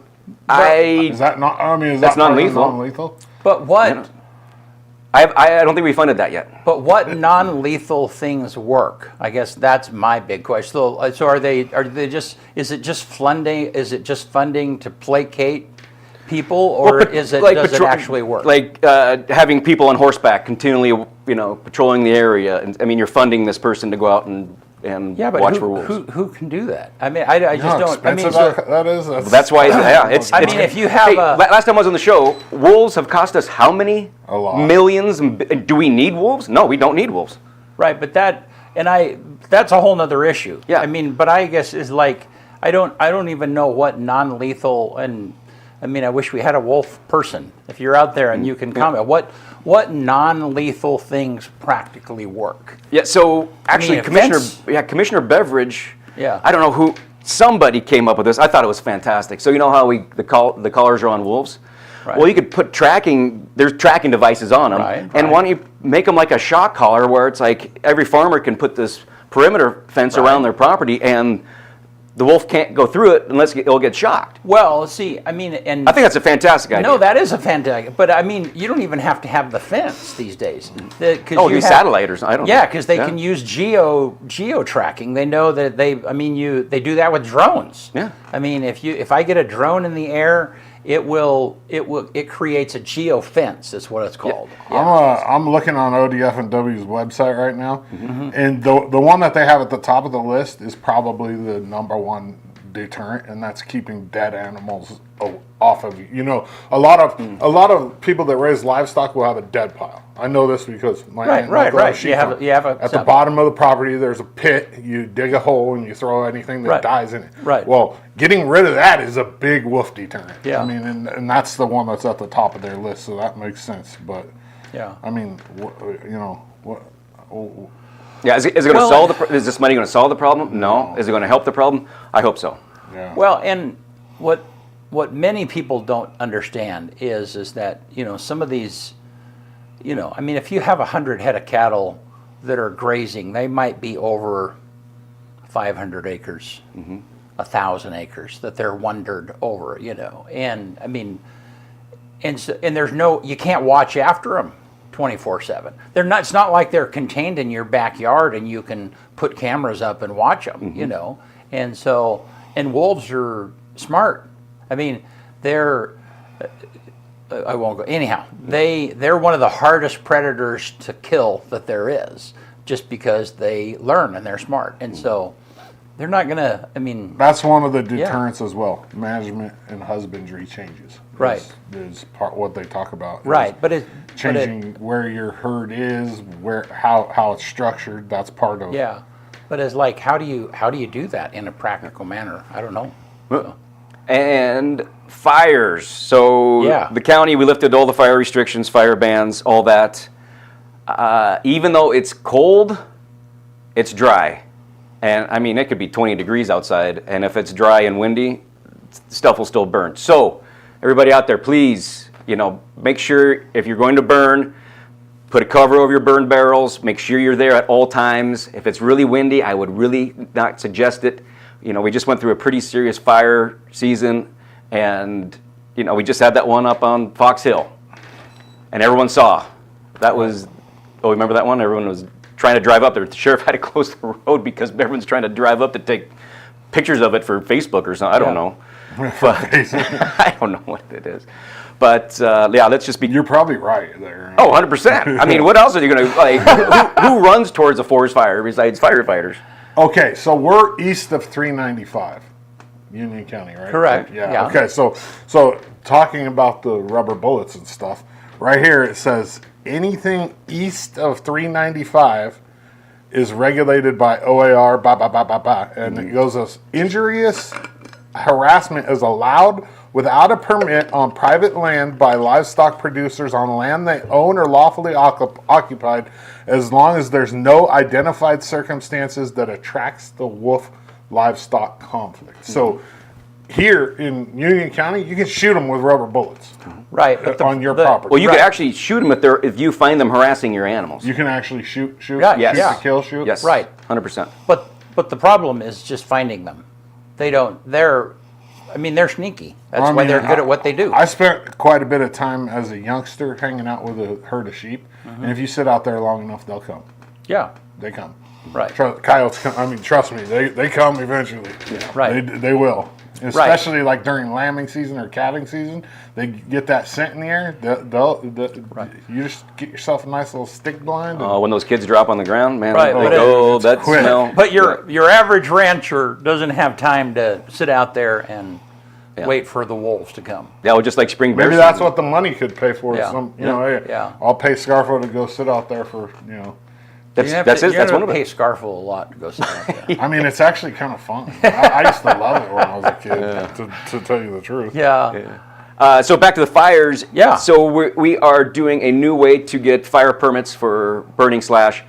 I Is that not? I mean, is That's that part of non-lethal. non-lethal? But what? I don't think we funded that yet. But what non-lethal things work? I guess that's my big question. So are they just? Is it just funding? Is it just funding to placate people, or does it actually work? Like having people on horseback continually, patrolling the area, and I mean, you're funding this person to go out and yeah, but watch for wolves. who can do that? I mean, I just How don't. I mean, expensive that is. That's why, yeah, it's. I mean, if you have hey, a- last time I was on the show, wolves have cost us how many? A lot. Millions. Do we need wolves? No, we don't need wolves. right, but that's a whole nother issue. Yeah. I mean, but I guess is like I don't even know what non-lethal and. I mean, I wish we had a wolf person. If you're out there and you can comment, what non-lethal things practically work? Yeah. So actually, a fence- Commissioner Beveridge. Yeah. I don't know who. Somebody came up with this. I thought it was fantastic. So you know how the collars are on wolves. Right. Well, you could put there's tracking devices on them. Right, And right. why don't you make them like a shock collar where it's like every farmer can put this perimeter fence Right. around their property and the wolf can't go through it unless it'll get shocked. Well, see, I mean, and I think that's a fantastic idea. no, that is a fantastic. But I mean, you don't even have to have the fence these days. Oh, use satellite or something. I don't know. Yeah, because they can use geo tracking. They know that they do that with drones. Yeah. I mean, if I get a drone in the air it creates a geofence, is what it's called. I'm looking on ODF&W's website right now, and the one that they have at the top of the list is probably the number one deterrent, and that's keeping dead animals off of you. You know, a lot of people that raise livestock will have a dead pile. I know this because my aunt and uncle have sheep farm. You have at the bottom of the property. There's a pit. You dig a hole and you throw anything that dies in it. Right. Well, getting rid of that is a big wolf deterrent. Yeah. I mean, and that's the one that's at the top of their list, so that makes sense. But yeah, I mean, you know what? Yeah, is it going to solve the? Is this money going to solve the problem? No. Is it going to help the problem? I hope so. Yeah. Well, and what many people don't understand is that, you know, some of these, you know, I mean, if you have 100 head of cattle that are grazing, they might be over 500 acres, 1,000 acres that they're wandered over, you know, and I mean, and there's you can't watch after them 24/7. They're not. It's not like they're contained in your backyard and you can put cameras up and watch them, you know, and so. And wolves are smart. I mean, they're. I won't go. Anyhow, they're one of the hardest predators to kill that there is, just because they learn and they're smart, and so they're not gonna. I mean, that's one of the deterrents as well. Management and husbandry changes. Right. Is part what they talk about. Right, but it's changing where your herd is, how it's structured. That's part of. Yeah. But it's like, how do you do that in a practical manner? I don't know. So. And fires. So the county, we lifted all the fire restrictions, fire bans, all that. Even though it's cold, it's dry. And I mean, it could be 20 degrees outside, and if it's dry and windy, stuff will still burn. So everybody out there, please, you know, make sure if you're going to burn, put a cover over your burn barrels. Make sure you're there at all times. If it's really windy, I would really not suggest it. You know, we just went through a pretty serious fire season, and, you know, we just had that one up on Fox Hill, and everyone saw. That was, remember that one? Everyone was trying to drive up there. The sheriff had to close the road because everyone's trying to drive up to take pictures of it for Facebook or something. I don't know. But I don't know what it is. But, let's just be... You're probably right there. Oh, 100%. I mean, what else are you going to... Like, who runs towards a forest fire besides firefighters? Okay, so we're east of 395, Union County, right? Correct. Yeah. Okay, so talking about the rubber bullets and stuff, right here it says anything east of 395 is regulated by OAR, and it goes as injurious harassment is allowed without a permit on private land by livestock producers on land they own or lawfully occupied, as long as there's no identified circumstances that attracts the wolf livestock conflict. So here in Union County, you can shoot them with rubber bullets. Right. But on your property. Well, you could actually shoot them if you find them harassing your animals. You can actually shoot. Yeah, yes. Yeah. To kill, shoot. Yes. Right. 100%. But the problem is just finding them. They're sneaky. That's why they're good at what they do. I spent quite a bit of time as a youngster hanging out with a herd of sheep, and if you sit out there long enough, they'll come. Yeah. They come. Right. Coyotes come. I mean, trust me, they come eventually. Yeah. Right. They will. Especially like during lambing season or calving season, they get that scent in the air. You just get yourself a nice little stick blind. When those kids drop on the ground, man, Right, that quick. smell. But your average rancher doesn't have time to sit out there and wait for the wolves to come. Yeah, well, just like spring bear Maybe that's what the money could pay for. Yeah. Hey, I'll pay Scarfo to go sit out there for. That's You're it. That's one of pay it. Scarfo a lot to go sit out there. I mean, it's actually kind of fun. I used to love it when I was a kid, to tell you the truth. Yeah. So back to the fires. Yeah. So we are doing a new way to get fire permits for burning slash.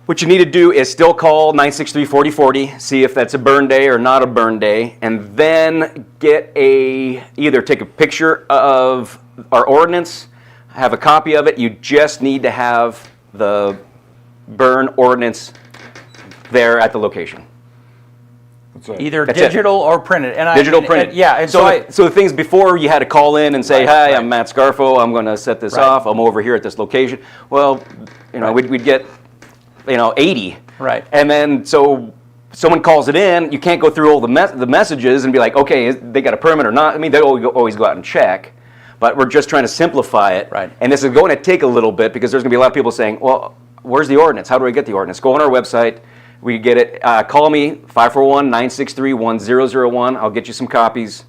What you need to do is still call 963-4040, see if that's a burn day or not a burn day, and then either take a picture of our ordinance, have a copy of it. You just need to have the burn ordinance there at the location. Either That's digital or printed. Digital printed. And so the things before you had to call in and say, Right, "Hi, I'm Matt Scarfo. I'm going to set this off. I'm over here at this location." Well, we'd get 80. Right. And then so someone calls it in, you can't go through all the messages and be like, okay, they got a permit or not. I mean, they always go out and check, but we're just trying to simplify it. Right. And this is going to take a little bit because there's going to be a lot of people saying, well, where's the ordinance? How do I get the ordinance? Go on our website. We get it. Call me, 541-963-1001. I'll get you some copies.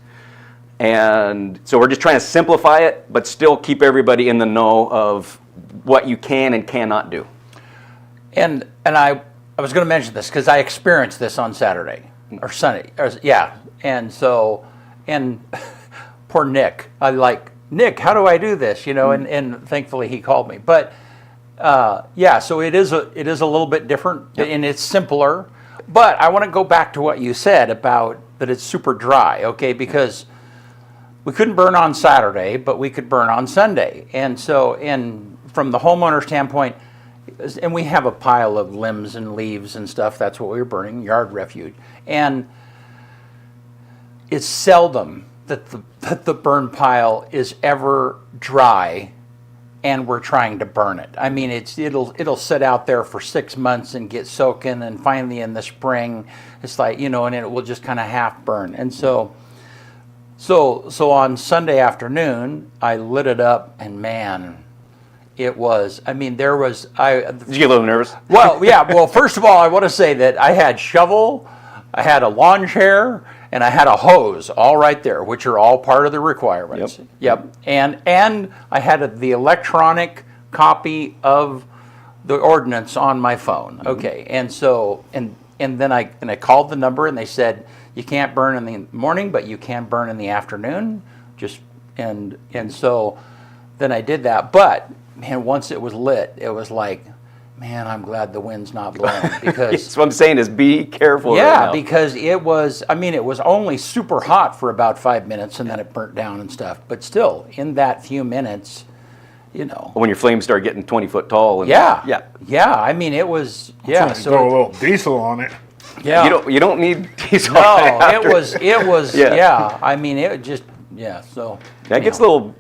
And so we're just trying to simplify it, but still keep everybody in the know of what you can and cannot do. And I was going to mention this because I experienced this on Saturday or Sunday. And so, and poor Nick, Nick, how do I do this? And thankfully he called me. But so it is a little bit different and it's simpler. But I want to go back to what you said about that it's super dry, okay? Because we couldn't burn on Saturday, but we could burn on Sunday. And so, from the homeowner standpoint, and we have a pile of limbs and leaves and stuff, that's what we were burning, yard refuge. And it's seldom that the burn pile is ever dry and we're trying to burn it. I mean, it'll sit out there for 6 months and get soaking, and finally in the spring, it's like, and it will just kind of half burn. And so on Sunday afternoon, I lit it up, and man, it was, I mean, there was, Did you get a little nervous? Well, yeah, well, first of all, I want to say that I had shovel, I had a lawn chair, and I had a hose all right there, which are all part of the requirements. Yep. And I had the electronic copy of the ordinance on my phone. Okay. And so, and then I called the number, and they said, you can't burn in the morning, but you can burn in the afternoon. And so then I did that. But man, once it was lit, it was like, man, I'm glad the wind's not blowing, because That's what I'm saying is be careful. yeah, right now. because it was only super hot for about 5 minutes, and then it burnt down and stuff. But still, in that few minutes, when your flames start getting 20 foot tall. And, yeah. I mean, it was Throw a little diesel on it. yeah. You don't need diesel. No, after. it was Yeah. yeah. I mean, it just so That gets a little.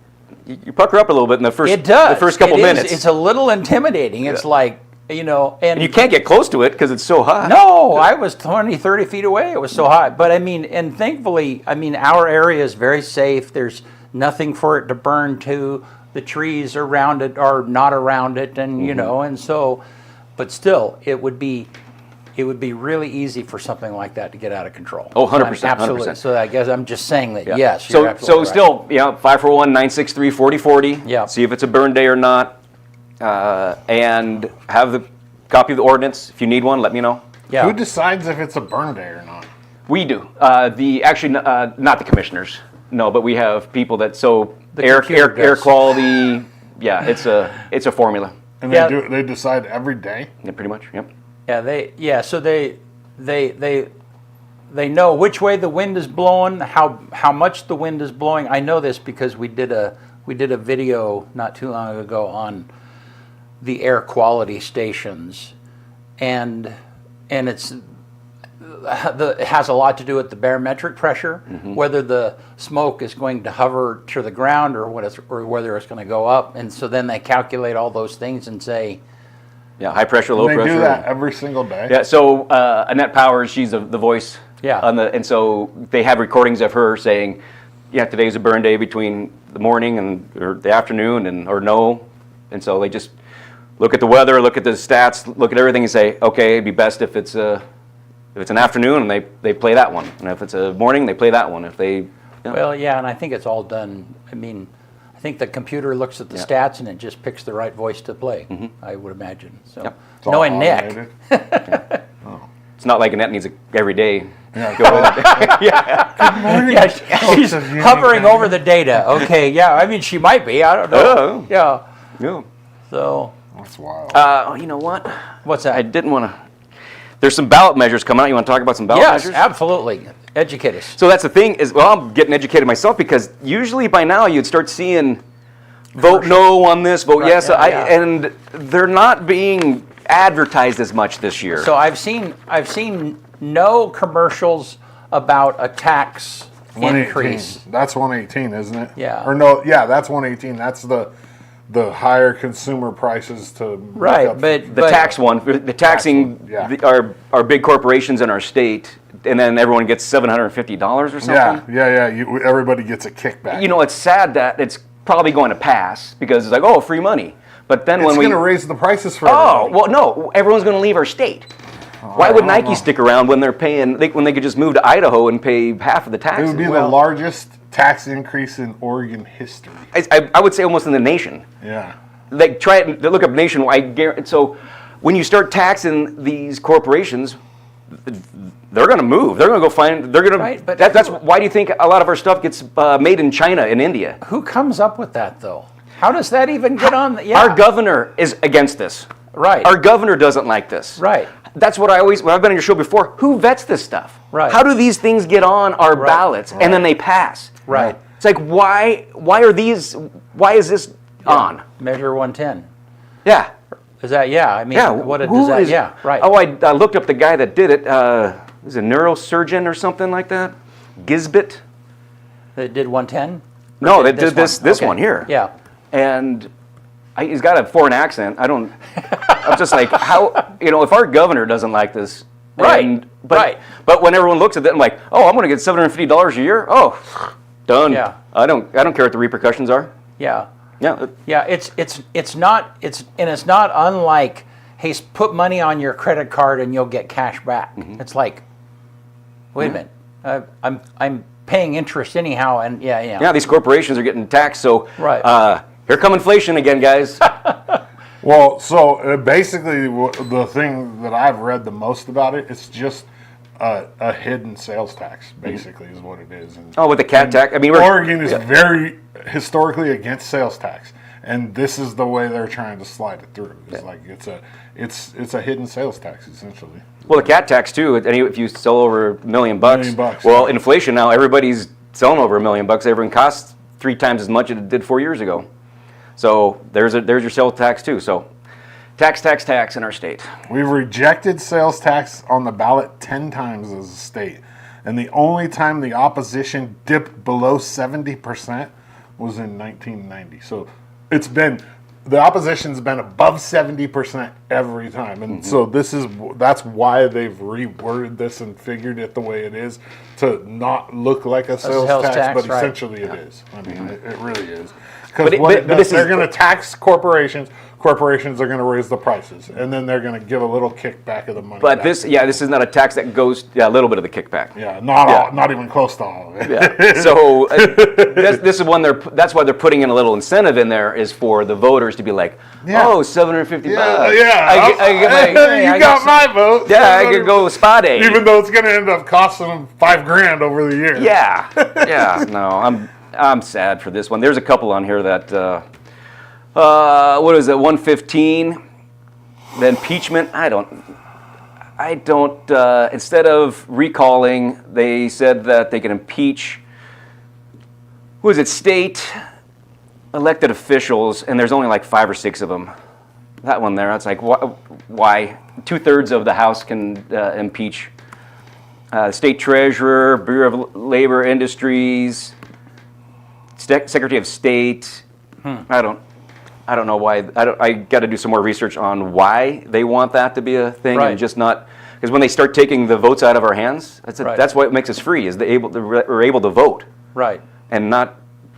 You pucker up a little bit in the first. It does. The first couple It is. minutes. It's a little intimidating. It's like and you can't get close to it because it's so hot. No, I was 20, 30 feet away. It was so hot. But I mean, and thankfully, our area is very safe. There's nothing for it to burn to. The trees around it are not around it, and and so, but still, it would be really easy for something like that to get out of control. Oh, 100%. Absolutely. 100%. So I guess I'm just saying that, yes. So you're absolutely right. still, 541-963-4040. Yeah. See if it's a burn day or not, and have the copy of the ordinance. If you need one, let me know. Yeah. Who decides if it's a burn day or not? We do. Not the commissioners. No, but we have people that The air computer air does. quality. Yeah, it's a formula. And Yeah. they decide every day? Yeah, pretty much. Yep. So they know which way the wind is blowing, how much the wind is blowing. I know this because we did a video not too long ago on the air quality stations, and it has a lot to do with the barometric pressure, whether the smoke is going to hover to the ground or whether it's going to go up, and so then they calculate all those things and say. Yeah, high pressure, low They pressure. do that every single day? Yeah, so Annette Powers, she's the voice. Yeah. And so they have recordings of her saying, yeah, today's a burn day between the morning or the afternoon or no. And so they just look at the weather, look at the stats, look at everything and say, okay, it'd be best if it's an afternoon and they play that one. And if it's a morning, they play that one. If they Well, yeah, and I think it's all done. I think the computer looks at the stats and it just picks the right voice to play, I would imagine. So, Yep. It's all knowing Nick, automated? It's not like Annette needs it every day. yeah, she's hovering over the data. Okay, yeah, she might be. I don't know. Oh. Yeah. Yeah. So, That's wild. You know what? what's that? I didn't want to. There's some ballot measures coming out. You want to talk about some ballot Yes, measures? absolutely. Educate us. So that's the thing is, I'm getting educated myself because usually by now you'd start seeing vote no on this, vote Right, yes, yeah. and they're not being advertised as much this year. So I've seen no commercials about a tax 118. increase. That's 118, isn't it? Yeah. Or no, yeah, that's 118. That's the the higher consumer prices to make Right, up but The tax one, the taxing yeah. our big corporations in our state, and then everyone gets $750 or something. everybody gets a kickback. You know, it's sad that it's probably going to pass because it's like, oh, free money. But then it's when going to raise the prices for oh, everybody. well, no, everyone's going to leave our state. Why would Nike stick around when they're paying? When they could just move to Idaho and pay half of the It taxes? would be the largest tax increase in Oregon history. I would say almost in the nation. Yeah. Like try it. Look up nationwide. So when you start taxing these corporations, they're going to move. They're going to go find. They're going to. Right, but that's why do you think a lot of our stuff gets made in China and India? Who comes up with that, though? How does that even get on? Yeah. Our governor is against this. Right. Our governor doesn't like this. Right. That's what when I've been on your show before, who vets this stuff? Right. How do these things get on our ballots and then they pass? Right. It's like, why is this on? Measure 110. Yeah. Is that, yeah, I mean, Yeah. what who does that, is- yeah, right. Oh, I looked up the guy that did it. Was a neurosurgeon or something like that? Gisbit? They did 110? No, they did this Okay. one here. Yeah. And he's got a foreign accent. I'm just like, how, if our governor doesn't like this. Right, right. But when everyone looks at it, I'm like, oh, I'm going to get $750 a year? Oh, done. Yeah. I don't care what the repercussions are. Yeah. Yeah. Yeah, it's not unlike, hey, put money on your credit card and you'll get cash back. Mm-hmm. It's like, wait a minute, I'm paying interest anyhow, and yeah. Yeah, these corporations are getting taxed, so Right. Here come inflation again, guys. Well, so basically, the thing that I've read the most about it, it's just a hidden sales tax. Basically, is what it is. And, With the cat tax. I mean, Oregon is very historically against sales tax, and this is the way they're trying to slide it through. It's like it's a hidden sales tax essentially. Well, the cat tax too. If you sell over $1 million, $1 well, yeah. inflation now, everybody's selling over $1 million. Everything costs 3 times as much as it did 4 years ago. So there's your sales tax too. So tax in our state. We've rejected sales tax on the ballot 10 times as a state, and the only time the opposition dipped below 70% was in 1990. So the opposition's been above 70% every time, and so that's why they've reworded this and figured it the way it is to not look like a sales tax, but right. essentially it is. I mean, it really is. But Because they're going to tax corporations. Corporations are going to raise the prices, and then they're going to give a little kickback of the money. But back. this is not a tax that goes a little bit of the kickback. Yeah, not even close to all of it. Yeah. So this is one that's why they're putting in a little incentive in there is for the voters to be like, oh, $750. You got my vote. Yeah, I could go spa day. Even though it's going to end up costing them $5,000 over the year. Yeah, yeah. No, I'm sad for this one. There's a couple on here that, what is it, 115? The impeachment. I don't. Instead of recalling, they said that they can impeach. Who is it? State elected officials, and there's only like 5 or 6 of them. That one there. It's like why? 2/3 of the House can impeach. State Treasurer, Bureau of Labor Industries. Secretary of State. I don't know why. I got to do some more research on why they want that to be a thing, Right. and just not because when they start taking the votes out of our hands, Right. that's what makes us free. Is we're able to vote Right, and not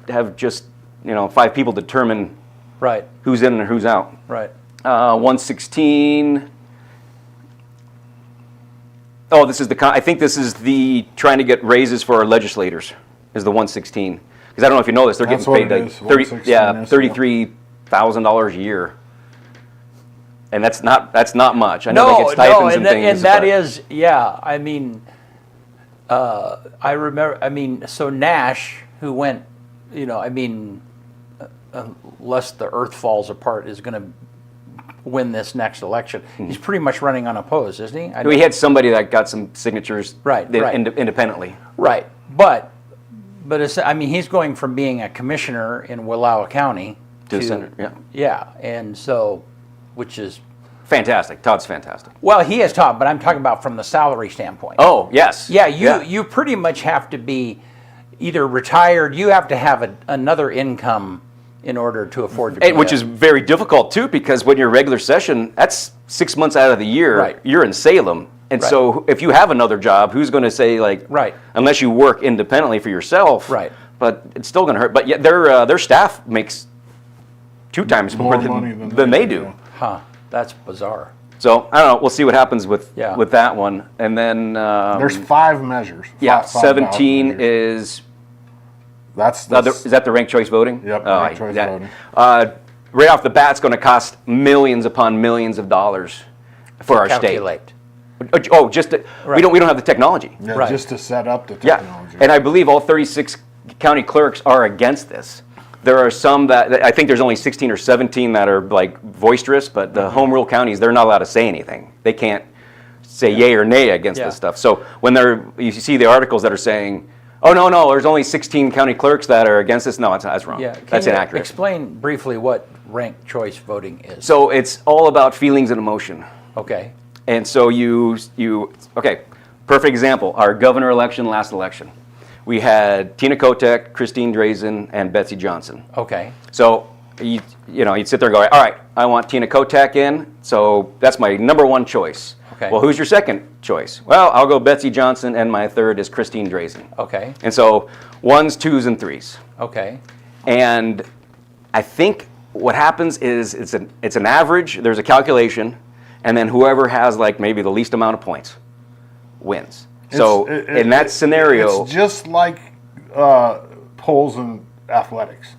have just 5 people determine right, who's in and who's out. right. 116. Oh, this is I think this is the trying to get raises for our legislators. Is the 116. Because I don't know if you know this, they're That's getting paid what it like is, 116 is. $33,000 a year, and that's not much. I know they get stipends and things. And that but- is, yeah. I mean, I remember. I mean, so Nash, who went, unless the earth falls apart, is going to win this next election. He's pretty much running unopposed, isn't he? We had somebody that got some signatures Right. independently. Right, but he's going from being a commissioner in Wallowa County To the Senate, yeah, and so, which is, Fantastic. Todd's fantastic. well, he has taught, but I'm talking about from the salary standpoint. Oh, yes. Yeah, you pretty much have to be either retired. You have to have another income in order to afford to pay. Which is very difficult too, because when you're regular session, that's 6 months out of the year. Right. You're in Salem, and Right. so if you have another job, who's going to say like, Right. unless you work independently for yourself, Right. But it's still going to hurt. But yet their staff makes 2 times more money than they do. yeah. Huh, that's bizarre. So I don't know. We'll see what happens with Yeah. that one, and then There's 5 measures. yeah, Five 17 ballot measures. is. That's Is that the ranked choice voting? Yep, Oh, ranked choice voting. Right off the bat, it's going to cost millions upon millions of dollars for our Calculate. state. Oh, just to, Right. we don't have the technology. Yeah, Right. just to set up the Yeah, technology. and I believe all 36 county clerks are against this. There are some that I think there's only 16 or 17 that are like boisterous, but the home rule counties, they're not allowed to say anything. They can't say yay or nay against Yeah. this stuff. So when you see the articles that are saying, oh no, there's only 16 county clerks that are against this. No, that's wrong. Yeah, That's can you inaccurate. explain briefly what ranked choice voting is? So it's all about feelings and emotion. Okay, And so okay, perfect example, our governor election, last election. We had Tina Kotek, Christine Drazen, and Betsy Johnson. okay, So you'd sit there and go, all right, I want Tina Kotek in, so that's my number 1 choice. Okay. Well, who's your second choice? Well, I'll go Betsy Johnson, and my third is Christine Drazen. okay, And so 1s, 2s, and 3s. okay, And I think what happens is it's an average, there's a calculation, and then whoever has like maybe the least amount of points wins. So in that scenario, it's just like polls in athletics.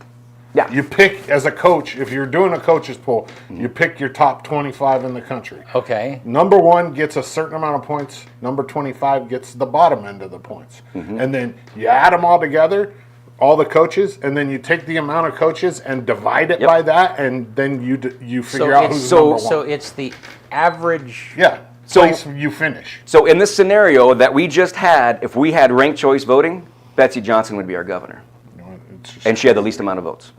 yeah, You pick, as a coach, if you're doing a coach's poll, you pick your top 25 in the country. okay, Number 1 gets a certain amount of points. Number 25 gets the bottom end of the points. And then you add them all together, all the coaches, and then you take the amount of coaches and divide it Yep. by that, and then you figure so out it's, who's number 1. so it's the average, Yeah, place you finish. so in this scenario that we just had, if we had ranked choice voting, Betsy Johnson would be our governor. You know, it's just, And she had the least amount of votes.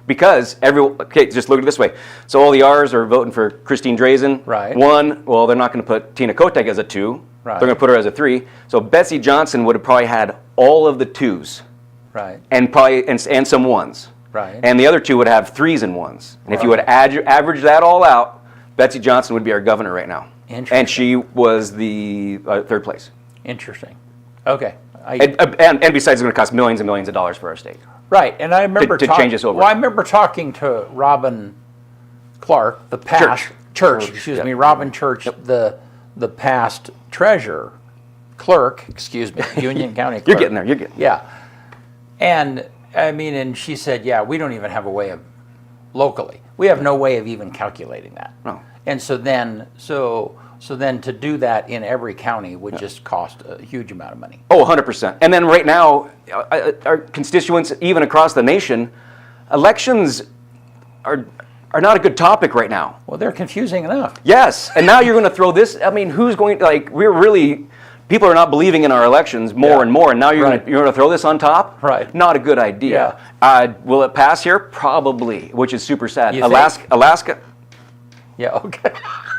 Because just look at it this way. So all the R's are voting for Christine Drazen. Right. 1, well, they're not going to put Tina Kotek as a 2. Right. They're going to put her as a 3. So Betsy Johnson would have probably had all of the 2s right, and probably and some 1s. right, And the other 2 would have 3s and 1s. And if you would Right. average that all out, Betsy Johnson would be our governor right now. Interesting. And she was the 3rd place. interesting, okay. And besides, it's going to cost millions and millions of dollars for our state. Right, and I remember to change this over. Well, I remember talking to Robin Clark, the past Church, excuse me, Robin Church, the past treasurer, clerk, excuse me, Union County clerk. You're getting there. You're getting. Yeah, and I mean, and she said, yeah, we don't even have a way of locally. We have no way of even calculating that. No. And so then to do that in every county would just cost a huge amount of money. Oh, 100%. And then right now, our constituents, even across the nation, elections are not a good topic right now. Well, they're confusing enough. Yes, and now you're going to throw this. I mean, who's going? People are not believing in our elections more Yeah. and more, and now you're Right. going to throw this on top. Right. Not a good idea. Will it pass here? Probably, which is super sad. You think? Yeah, okay.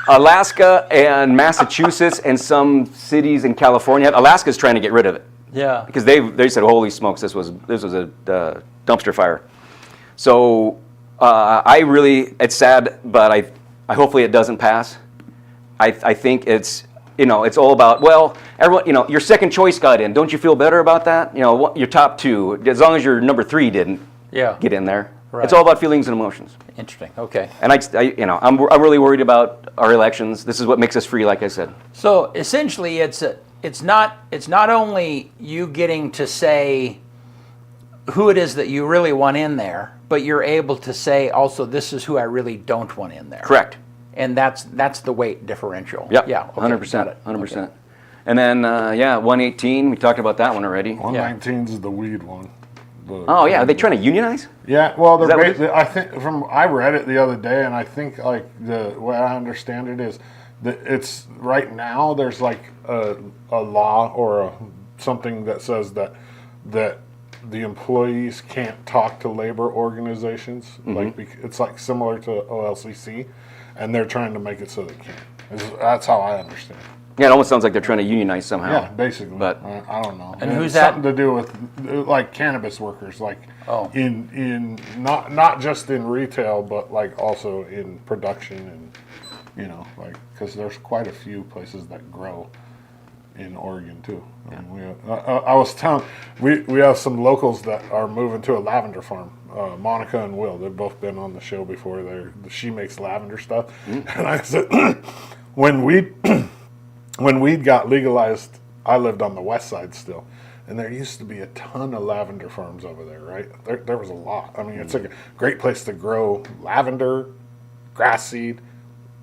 Alaska and Massachusetts and some cities in California. Alaska's trying to get rid of it. Yeah. Because they said, holy smokes, this was a dumpster fire. So it's sad, but I hopefully it doesn't pass. I think it's all about, well, everyone, your second choice got in. Don't you feel better about that? Your top 2, as long as your number 3 didn't get in there. Right. It's all about feelings and emotions. Interesting. Okay. And I'm really worried about our elections. This is what makes us free, like I said. So essentially, it's not only you getting to say who it is that you really want in there, but you're able to say also this is who I really don't want in there. Correct. And that's the weight differential. Yep. Yeah. Okay, 100%. got it. 100%. Okay. And then 118. We talked about that one already. 119 is the weed one. Oh yeah, are they trying to unionize? Yeah, well, that what it is? I think I read it the other day, and I think like the way I understand it is that it's right now there's like a law or something that says that the employees can't talk to labor organizations. Like it's like similar to OLCC, and they're trying to make it so they can. That's how I understand it. Yeah, it almost sounds like they're trying to unionize somehow. Yeah, basically. But I don't know. And who's it's that? Something to do with like cannabis workers, like Oh. in not just in retail, but like also in production and like because there's quite a few places that grow in Oregon too. I mean, I was telling we have some locals that are moving to a lavender farm. Monica and Will, they've both been on the show before. She makes lavender stuff, and I said when weed got legalized, I lived on the west side still, and there used to be a ton of lavender farms over there. Right, there was a lot. I mean, it's like a great place to grow lavender, grass seed,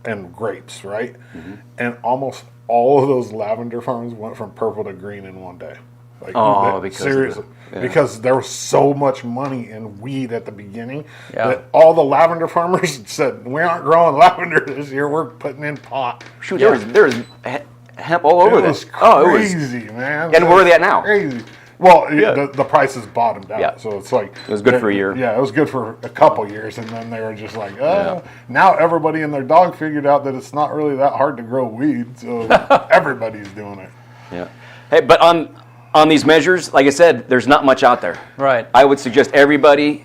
and grapes. Right, and almost all of those lavender farms went from purple to green in one day. Like, because seriously, because there was so much money in weed at the beginning that all the lavender farmers said, "We aren't growing lavender this year. We're putting in pot." Shoot, there was hemp all over this. It was crazy, man. And where are they at now? Crazy. Well, the prices bottomed out, Yeah. so it's like It was good for a year. Yeah, it was good for a couple years, and then they were just like, now everybody and their dog figured out that it's not really that hard to grow weed, so everybody's doing it. Yeah. Hey, but on these measures, like I said, there's not much out there. Right. I would suggest everybody,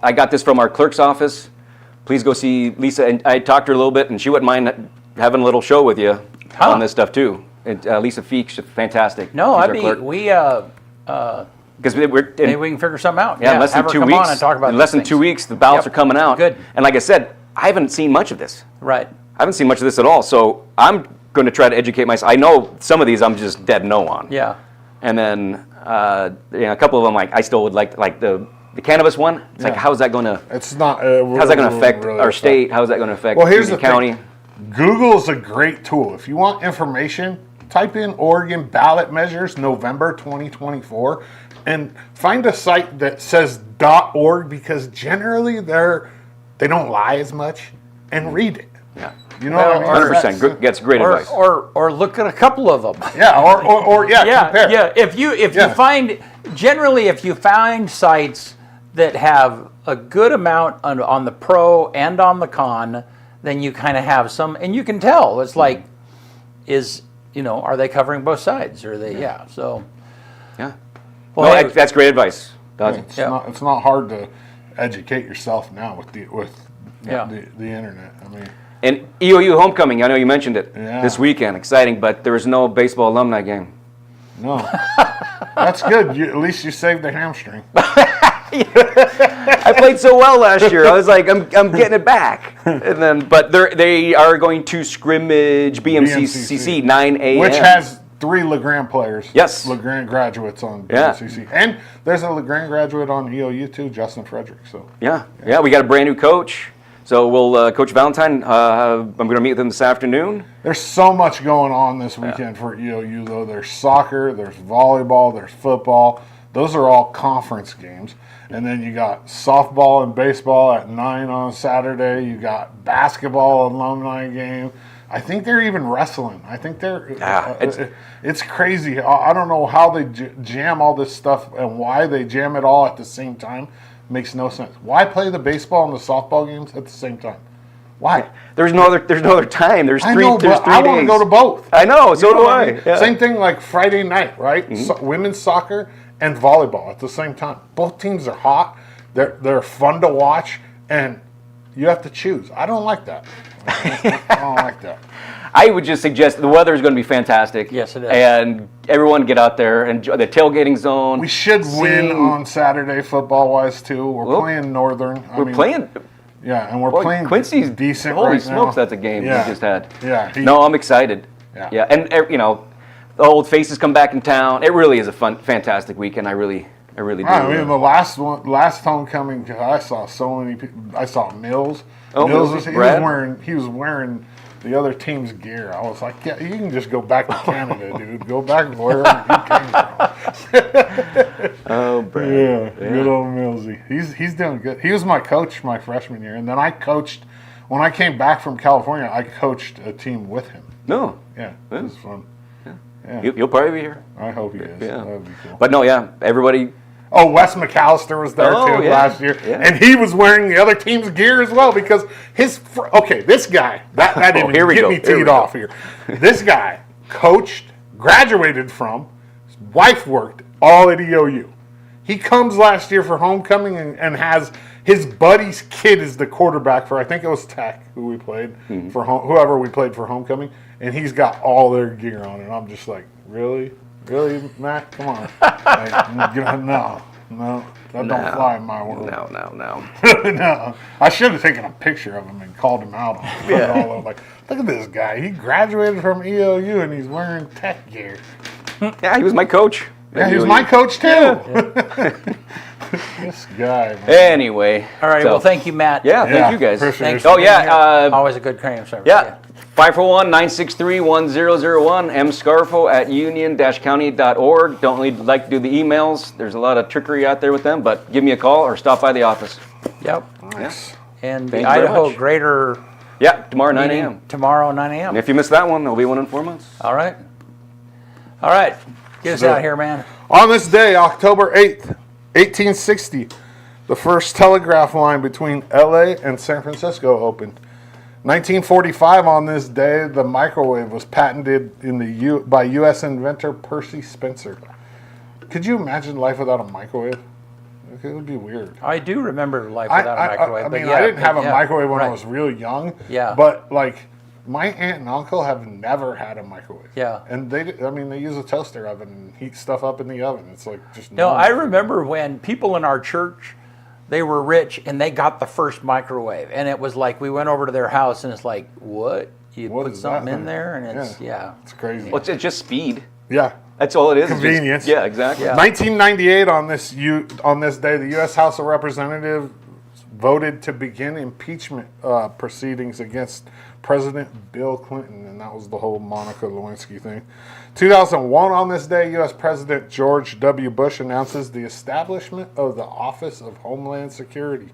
I got this from our clerk's office. Please go see Lisa. And I talked to her a little bit, and she wouldn't mind having a little show with you on this stuff too. And, Lisa Feek, she's fantastic. No, She's our clerk. Because maybe we can figure something out. in less than have her 2 come weeks. on and talk about in less these than 2 things. weeks, the ballots Yep. are coming out. Good. And like I said, I haven't seen much of this. Right. I haven't seen much of this at all. So I'm going to try to educate myself. I know some of these I'm just dead no on. Yeah. And then a couple of them, like I still would like the cannabis one. It's like, how's that going to? It's not. How's that going to affect our state? How's that going to affect here's the the county? thing. Google's a great tool. If you want information, type in Oregon ballot measures November 2024 and find a site that says .org because generally they don't lie as much and read it. Yeah. You know what I mean? 100%. Gets great advice. Or look at a couple of them. Yeah, or compare. Yeah. If you find generally if you find sites that have a good amount on the pro and on the con, then you kind of have some, and you can tell. It's like, are they covering both sides? Or are they? Yeah. So. Yeah. Well, No, that's great advice. It's not hard to educate yourself now with the internet. I mean. And EOU homecoming, I know you mentioned it this weekend, exciting, but there was no baseball alumni game. No, that's good. At least you saved the hamstring. I played so well last year. I was like, I'm getting it back. And then, but they are going to scrimmage BMCC 9 a.m. Which has 3 LeGrand players. Yes. LeGrand graduates on BMCC. And there's a LeGrand graduate on EOU too, Justin Frederick. So yeah, we got a brand new coach. So we'll Coach Valentine. I'm going to meet with him this afternoon. there's so much going on this weekend for EOU though. There's soccer, there's volleyball, there's football. Those are all conference games. And then you got softball and baseball at 9 on Saturday. You got basketball alumni game. I think they're even wrestling. I think it's crazy. I don't know how they jam all this stuff and why they jam it all at the same time. Makes no sense. Why play the baseball and the softball games at the same time? Why? There's no other time. There's I three. know, There's but 3 I days. want to go to both. I know. So You know do what I. mean? Yeah. Same thing like Friday night, right? Women's soccer and volleyball at the same time. Both teams are hot. They're fun to watch, and you have to choose. I don't like that. I don't like that. I would just suggest the weather is going to be fantastic. Yes, it is. And everyone get out there and enjoy the tailgating zone. We should win on Saturday football-wise too. We're playing Northern. We're playing. Yeah, and we're Boy, playing Quincy's decent Holy right smokes, now. that's a game we Yeah. just had. Yeah. No, I'm excited. Yeah. And the old faces come back in town. It really is a fantastic weekend. I really do. I mean, the last homecoming, I saw so many people. I saw Mills. Oh, Mills Mills, was Brad? he was wearing the other team's gear. I was like, yeah, you can just go back to Canada, dude. Go back wherever you came from. Oh, Brad. Yeah, good old Millsy. He's doing good. He was my coach my freshman year, and then I coached. When I came back from California, I coached a team with him. No. Yeah, it was fun. Yeah. You'll probably be here. I hope he is. Yeah. That would be cool. But no, everybody. Oh, Wes McAllister was there Oh, too yeah. last year, Yeah. and he was wearing the other team's gear as well because this guy that didn't here we get go. me Here we teed go. off here. This guy coached, graduated from, his wife worked all at EOU. He comes last year for homecoming and has his buddy's kid is the quarterback for, I think it was Tech, who we played for whoever we played for homecoming, and he's got all their gear on, and I'm just like, really, Matt, come on, like, no, that don't fly in my world. No. No, I should have taken a picture of him and called him out on it. Yeah. All over, like, look at this guy. He graduated from EOU and he's wearing Tech gear. Yeah, he was my coach. Yeah, he was my coach too. This guy, man. Anyway. All right. so- Well, thank you, Matt. Yeah, thank you guys. appreciate Thanks it. Oh, for being yeah, here. Always a good cream service. Yeah. 541-963-1001, mscarfo at union-county.org. Don't like to do the emails. There's a lot of trickery out there with them, but give me a call or stop by the office. Yep. Nice. And Thank the you very Idaho much. Greater Yeah, tomorrow 9 meeting a.m. tomorrow 9 a.m. And if you miss that one, there'll be one in 4 months. All right. All right. Get us do out it. here, man. On this day, October 8th, 1860, the first telegraph line between LA and San Francisco opened. 1945, on this day, the microwave was patented by U.S. inventor Percy Spencer. Could you imagine life without a microwave? It would be weird. I do remember life without a microwave. I but mean, yeah, I didn't have a yeah, microwave when I right. was real young. Yeah. But, like, my aunt and uncle have never had a microwave. Yeah. And they use a toaster oven and heat stuff up in the oven. It's like just No, normal. I remember when people in our church, they were rich and they got the first microwave. And it was like, we went over to their house and it's like, what? You What put is something that in thing? there and it's, yeah. It's crazy. Well, it's just speed. Yeah. That's all it is. Convenience. Yeah, exactly. Yeah. 1998, on this day, the U.S. House of Representatives voted to begin impeachment proceedings against President Bill Clinton, and that was the whole Monica Lewinsky thing. 2001, on this day, U.S. President George W. Bush announces the establishment of the Office of Homeland Security.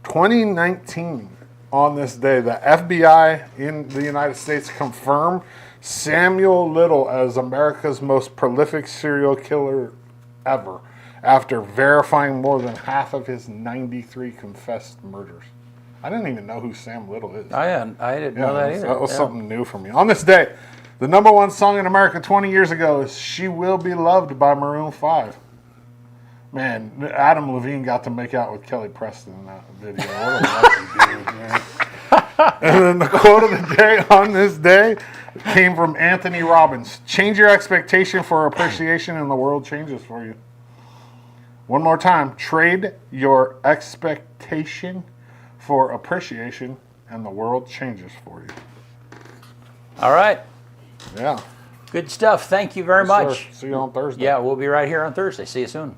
2019, on this day, the FBI in the United States confirmed Samuel Little as America's most prolific serial killer ever, after verifying more than half of his 93 confessed murders. I didn't even know who Sam Little is. I didn't know that either. That was Yeah. something new for me. On this day, the number one song in America 20 years ago is "She Will Be Loved" by Maroon 5. Man, Adam Levine got to make out with Kelly Preston in that video. What a lucky dude, man. And then the quote of the day on this day came from Anthony Robbins. Change your expectation for appreciation and the world changes for you. One more time. Trade your expectation for appreciation and the world changes for you. All right. Yeah. Good stuff. Thank you very Yes, sir. much. See you on Thursday. Yeah, we'll be right here on Thursday. See you soon.